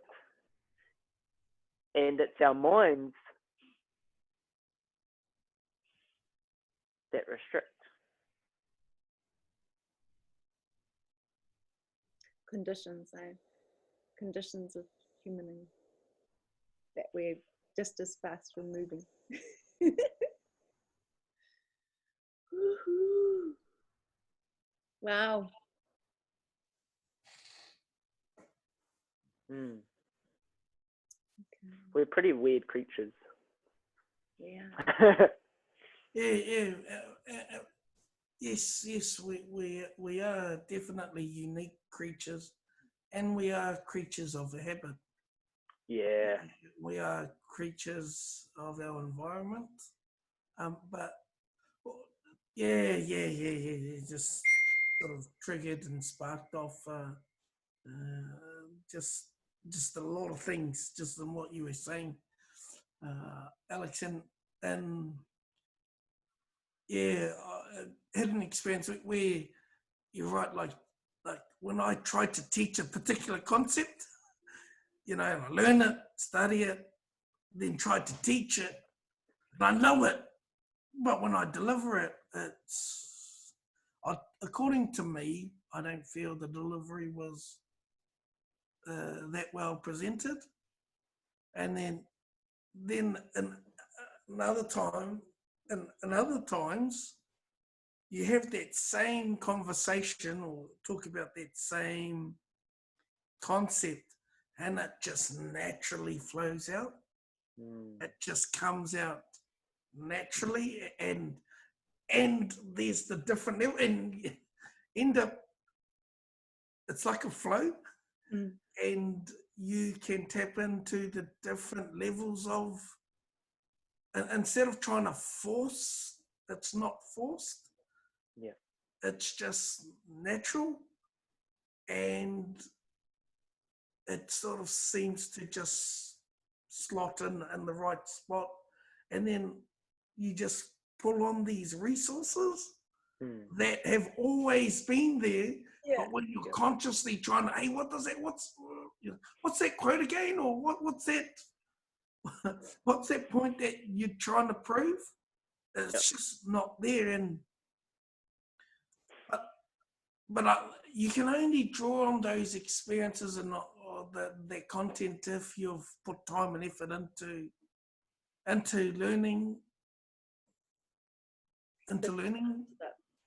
And it's our minds that restrict. conditions, conditions of humaning that we're just as fast removing. Wow. Mm. Okay. We're pretty weird creatures. Yeah. Yeah. Yes. We are definitely unique creatures, and we are creatures of habit. Yeah. We are creatures of our environment. But yeah. Just sort of triggered and sparked off just a lot of things, just in what you were saying, Alex, and yeah, I had an experience where you're right, like when I tried to teach a particular concept, I learn it, study it, then try to teach it, and I know it, but when I deliver it, according to me, I don't feel the delivery was that well presented. And then another time, and other times, you have that same conversation or talk about that same concept, and it just naturally flows out. It just comes out naturally, and there's the different level, and you end up, it's like a flow, and you can tap into the different levels of, and instead of trying to force, it's not forced. Yeah. It's just natural, and it sort of seems to just slot in the right spot, and then you just pull on these resources that have always been there. Yeah. But when you're consciously trying to, hey, what does that? What's that quote again? Or what's that? What's that point that you're trying to prove? It's just not there, and but you can only draw on those experiences and not the content if you've put time and effort into learning.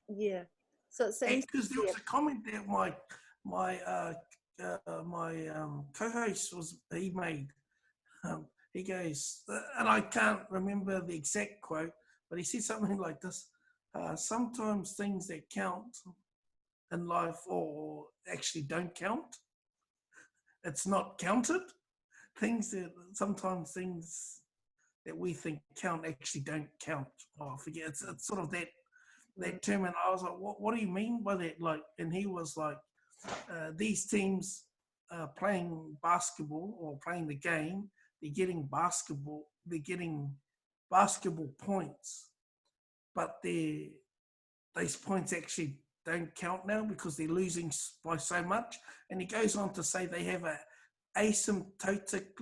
Yeah. So it seems Because there was a comment that my co-host he made. He goes, and I can't remember the exact quote, but he said something like this: sometimes things that count in life, or actually don't count. It's not counted. Sometimes things that we think count actually don't count. Oh, I forget. It's sort of that term, and I was like, what do you mean by that? Like, and he was like, these teams playing basketball or playing the game, they're getting basketball points, but those points actually don't count now because they're losing by so much. And he goes on to say they have an asymptotic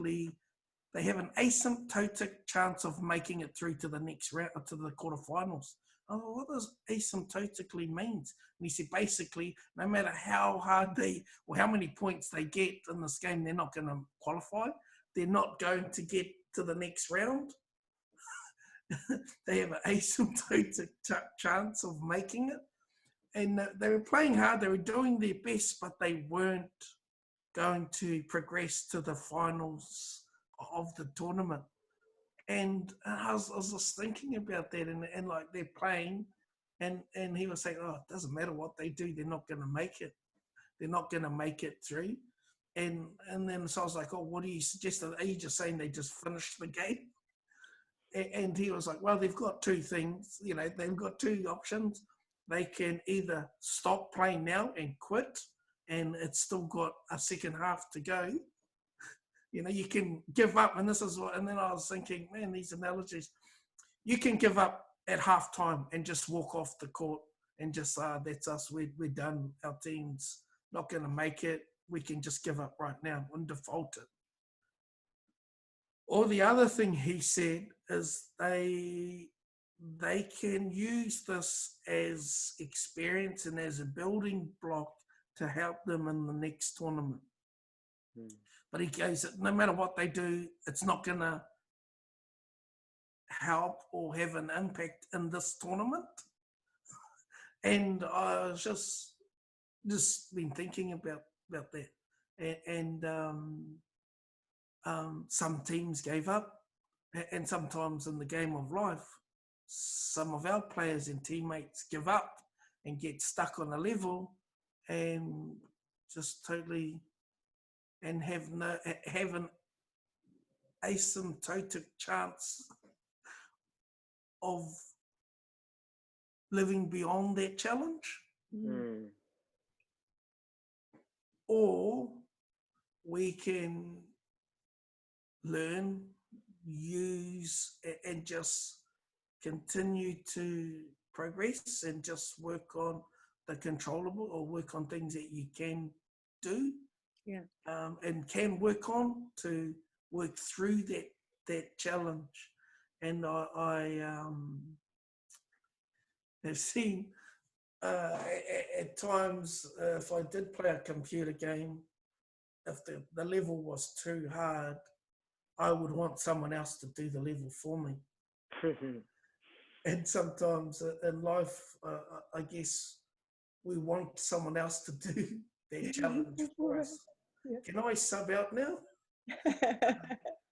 chance of making it through to the next round, to the quarterfinals. Oh, what does asymptotically means? And he said basically, no matter how hard or how many points they get in this game, they're not going to qualify. They're not going to get to the next round. They have an asymptotic chance of making it. And they were playing hard, they were doing their best, but they weren't going to progress to the finals of the tournament. And I was just thinking about that, and like they're playing, and he was saying, oh, it doesn't matter what they do, they're not going to make it. They're not going to make it through. And then so I was like, oh, what do you suggest? Are you just saying they just finished the game? And he was like, well, they've got two things. They've got two options. They can either stop playing now and quit, and it's still got a second half to go. You can give up, and then I was thinking, man, these analogies, you can give up at halftime and just walk off the court and just, that's us, we're done, our team's not going to make it, we can just give up right now and default it. Or the other thing he said is they can use this as experience and as a building block to help them in the next tournament. Mm. But he goes, no matter what they do, it's not going to help or have an impact in this tournament. And I was just been thinking about that. And some teams gave up. And sometimes in the game of life, some of our players and teammates give up and get stuck on a level and just totally and have an asymptotic chance of living beyond that challenge. Mm. Or we can learn, use, and just continue to progress and just work on the controllable or work on things that you can do, and can work on to work through that challenge. And I have seen at times, if I did play a computer game, if the level was too hard, I would want someone else to do the level for me. And sometimes in life, I guess we want someone else to do that challenge for us. Yeah. Can I sub out now?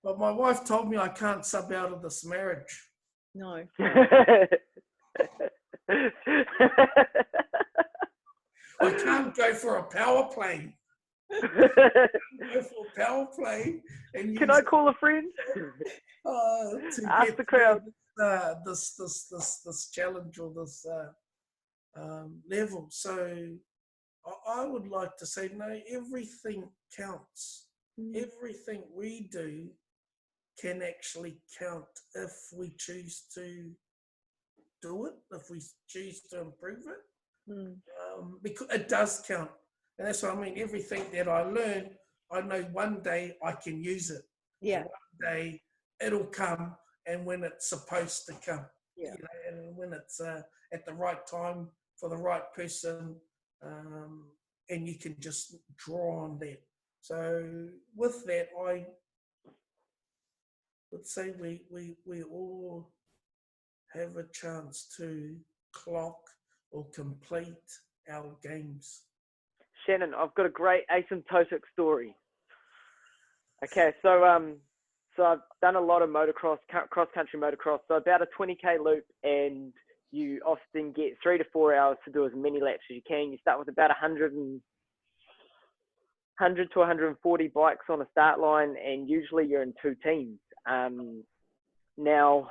But my wife told me I can't sub out of this marriage. No. I can't go for a power play. Go for a power play. And Can I call a friend? To Ask get the crowd. This challenge or this level. So I would like to say, no, everything counts. Everything we do can actually count if we choose to do it, if we choose to improve it. Because it does count. And that's what I mean. Everything that I learn, I know one day I can use it. Yeah. One day it'll come, and when it's supposed to come. Yeah. You know, and when it's at the right time for the right person, and you can just draw on that. So with that, I would say we all have a chance to clock or complete our games. Shannon, I've got a great asymptotic story. Okay, so I've done a lot of motocross, cross-country motocross, so about a 20k loop, and you often get 3 to 4 hours to do as many laps as you can. You start with about 100 to 140 bikes on a start line, and usually you're in 2 teams. Now,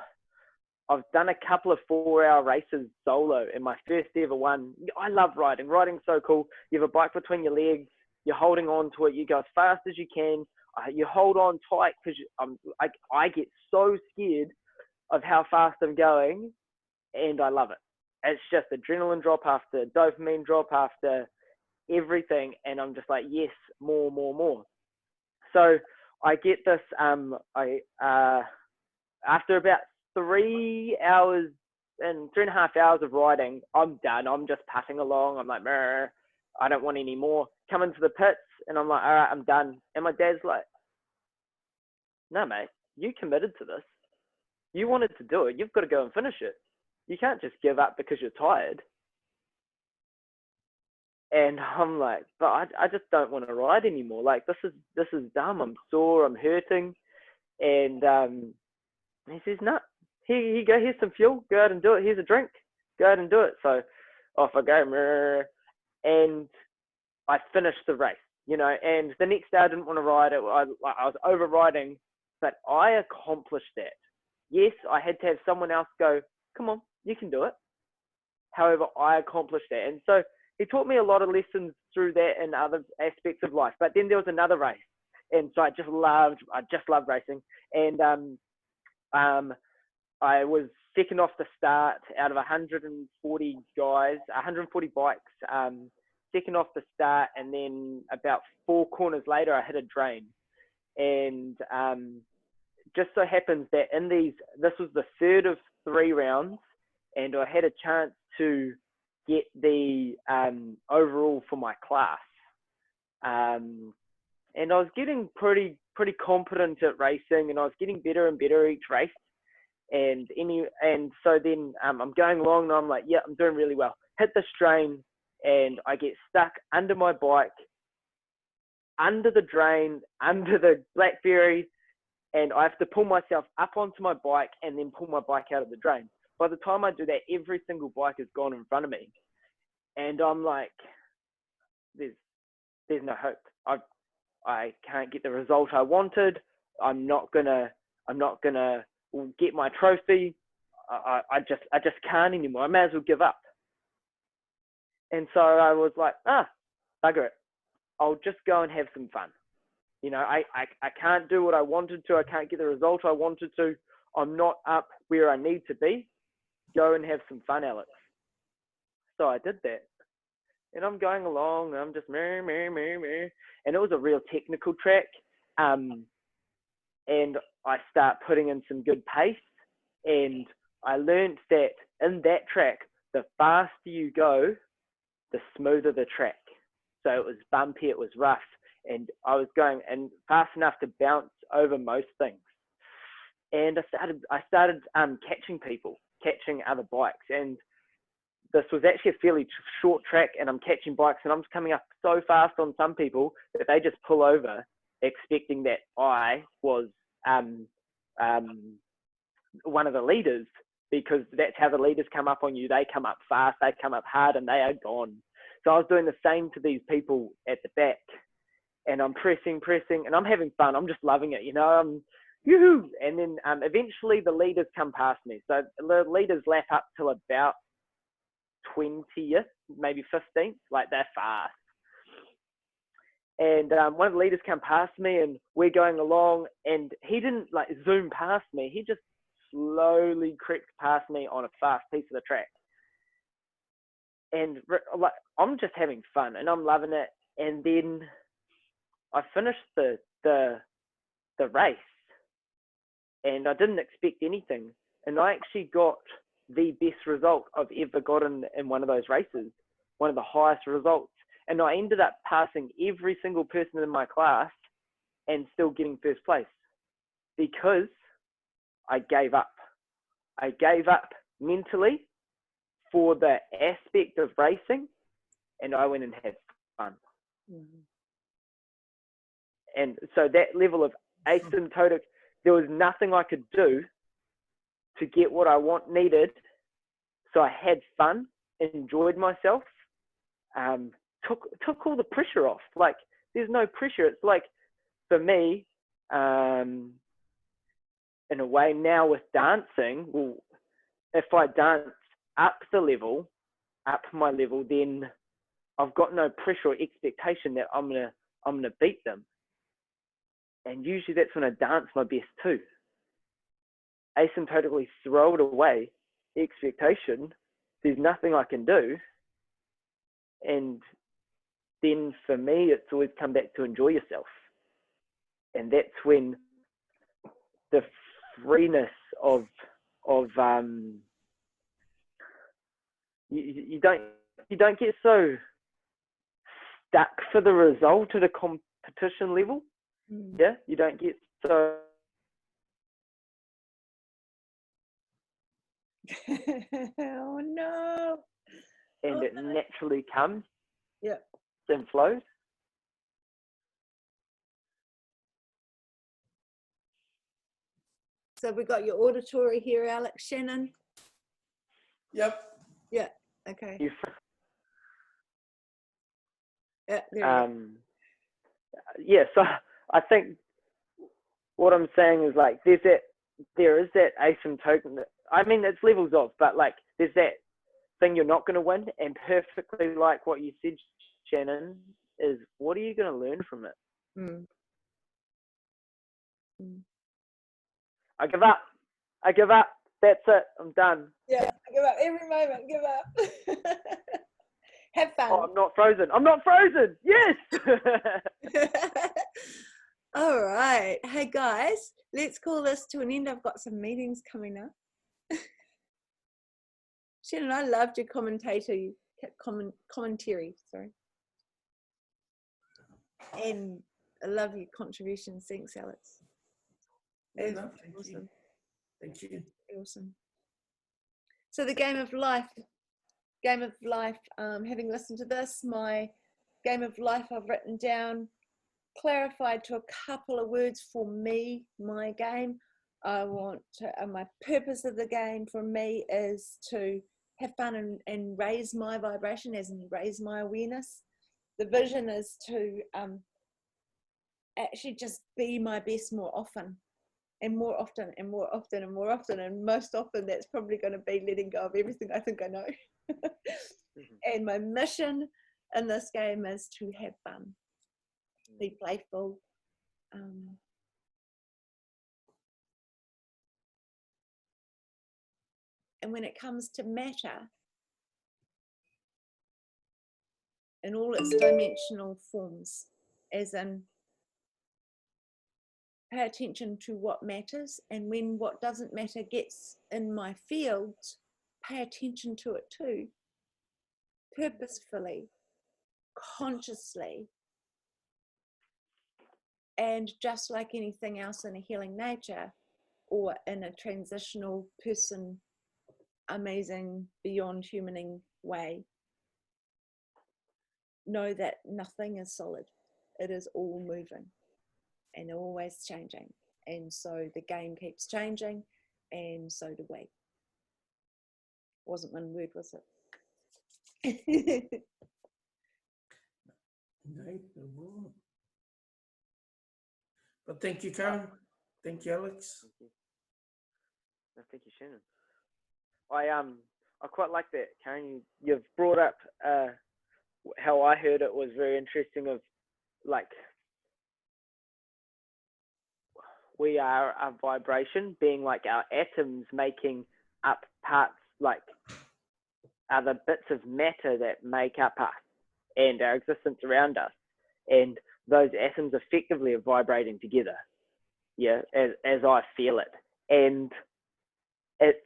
I've done a couple of 4-hour races solo, and my first ever one. I love riding. Riding's so cool. You have a bike between your legs. You're holding on to it. You go as fast as you can. You hold on tight because I get so scared of how fast I'm going, and I love it. It's just adrenaline drop after dopamine drop after everything, and I'm just like, yes, more. So I get this. After about 3 hours and 3.5 hours of riding, I'm done. I'm just passing along. I'm like, I don't want any more. Come into the pits, and I'm like, all right, I'm done. And my dad's like, no, mate, you committed to this. You wanted to do it. You've got to go and finish it. You can't just give up because you're tired. And I'm like, but I just don't want to ride anymore. Like, this is dumb. I'm sore. I'm hurting. And he says, no, here you go. Here's some fuel. Go out and do it. Here's a drink. Go out and do it. So off I go. And I finished the race, you know. And the next day I didn't want to ride it. I was overriding, but I accomplished that. Yes, I had to have someone else go, come on, you can do it. However, I accomplished that. And so he taught me a lot of lessons through that and other aspects of life. But then there was another race. And so I just loved racing. And I was second off the start out of 140 guys, 140 bikes, second off the start. And then about 4 corners later, I hit a drain. And just so happens that this was the third of 3 rounds, and I had a chance to get the overall for my class. And I was getting pretty competent at racing, and I was getting better and better each race. And so then I'm going along, and I'm like, yeah, I'm doing really well. Hit the strain, and I get stuck under my bike, under the drain, under the Blackberry, and I have to pull myself up onto my bike and then pull my bike out of the drain. By the time I do that, every single bike is gone in front of me, and I'm like, there's no hope. I can't get the result I wanted. I'm not gonna get my trophy. I just can't anymore. I may as well give up. And so I was like, bugger it. I'll just go and have some fun. You know, I can't do what I wanted to. I can't get the result I wanted to. I'm not up where I need to be. Go and have some fun, Alex. So I did that. And I'm going along, and I'm just meh. And it was a real technical track. And I start putting in some good pace. And I learned that in that track, the faster you go, the smoother the track. So it was bumpy, it was rough. And I was going and fast enough to bounce over most things. And I started catching people, catching other bikes. And this was actually a fairly short track, and I'm catching bikes, and I'm just coming up so fast on some people that they just pull over, expecting that I was one of the leaders, because that's how the leaders come up on you. They come up fast, they come up hard, and they are gone. So I was doing the same to these people at the back, and I'm pressing, and I'm having fun. I'm just loving it, you know. I'm yoo-hoo. And then eventually the leaders come past me. So the leaders lap up till about 20th, maybe 15th, like they're fast. And one of the leaders come past me, and we're going along, and he didn't like zoom past me. He just slowly crept past me on a fast piece of the track. And like, I'm just having fun, and I'm loving it. And then I finished the race, and I didn't expect anything. And I actually got the best result I've ever gotten in one of those races, one of the highest results. And I ended up passing every single person in my class and still getting first place, because I gave up. I gave up mentally for the aspect of racing, and I went and had fun. Mm-hmm. And so that level of asymptotic, there was nothing I could do to get what I needed. So I had fun, enjoyed myself, took all the pressure off. Like, there's no pressure. It's like, for me, in a way now with dancing, well, if I dance up my level, then I've got no pressure or expectation that I'm gonna beat them. And usually that's when I dance my best too. Asymptotically throw it away, expectation, there's nothing I can do. And then for me, it's always come back to enjoy yourself. And that's when the freeness of you don't get so stuck for the result at a competition level. Yeah, you don't get so oh no. And it naturally comes. Yeah. And flows. So we got your auditory here, Alex. Shanen? Yep. Yeah, okay. Yeah, so I think what I'm saying is, like, there is that asymptotic. I mean, it's levels of, but like, there's that thing you're not going to win, and perfectly like what you said, Shanen, is what are you going to learn from it? I give up. That's it. I'm done. Yeah, I give up every moment. Give up. Have fun. Oh, I'm not frozen. Yes. All right. Hey guys, let's call this to an end. I've got some meetings coming up. Shanen, I loved your commentator commentary, sorry. And I love your contributions. Thanks, Alex. Yeah, It no, was thank awesome. you. Thank you. Awesome. So the game of life, having listened to this, my game of life I've written down, clarified to a couple of words for me, my game. I want to, my purpose of the game for me is to have fun and raise my vibration, as in raise my awareness. The vision is to actually just be my best more often. And more often and more often and more often, and most often that's probably going to be letting go of everything I think I know. And my mission in this game is to have fun, be playful, and when it comes to matter in all its dimensional forms, as in pay attention to what matters, and when what doesn't matter gets in my field, pay attention to it too, purposefully, consciously. And just like anything else in a healing nature or in a transitional person, amazing, beyond humaning way, know that nothing is solid. It is all moving and always changing. And so the game keeps changing, and so do we. Wasn't one word, was it? No, it won't. But thank you, Karen. Thank you, Alex. Thank you. No, thank you, Shannon. I quite like that, Karen. You've brought up how I heard it was very interesting. Of like, we are a vibration, being like our atoms making up parts, like other bits of matter that make up us and our existence around us, and those atoms effectively are vibrating together. Yeah, as I feel it, and it's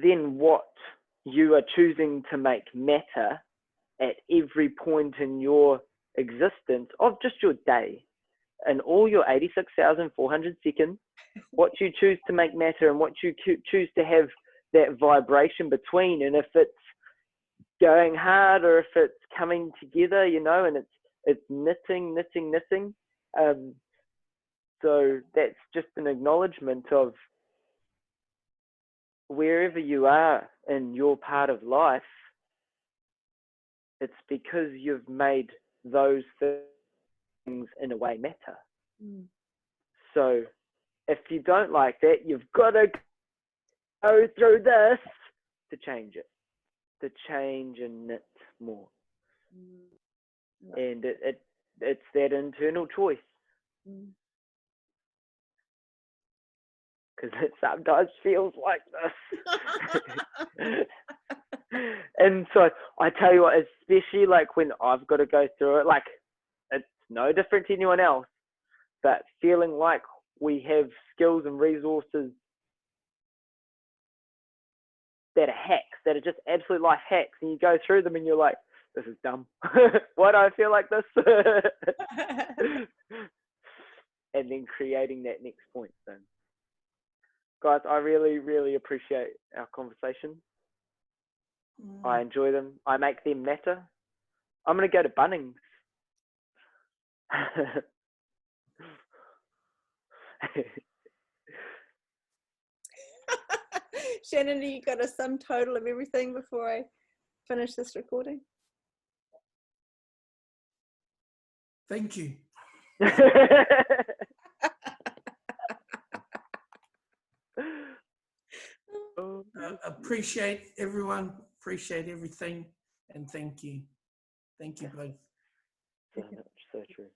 then what you are choosing to make matter at every point in your existence of just your day, and all your 86,400 seconds, what you choose to make matter and what you choose to have that vibration between, and if it's going hard or if it's coming together, and it's knitting. So that's just an acknowledgement of wherever you are in your part of life, it's because you've made those things in a way matter. So if you don't like that, you've got to go through this to change it, to change and knit more. And it's that internal choice. Because it sometimes feels like this. And so I tell you what, especially like when I've got to go through it, like it's no different to anyone else, but feeling like we have skills and resources that are hacks, that are just absolute life hacks, and you go through them and you're like, this is dumb. Why do I feel like this? And then creating that next point. So, guys, I really, really appreciate our conversations. I enjoy them. I make them matter. I'm going to go to Bunnings. Shannon, you got a sum total of everything before I finish this recording? Thank you. Appreciate everyone, appreciate everything, and thank you. Thank you both. So true.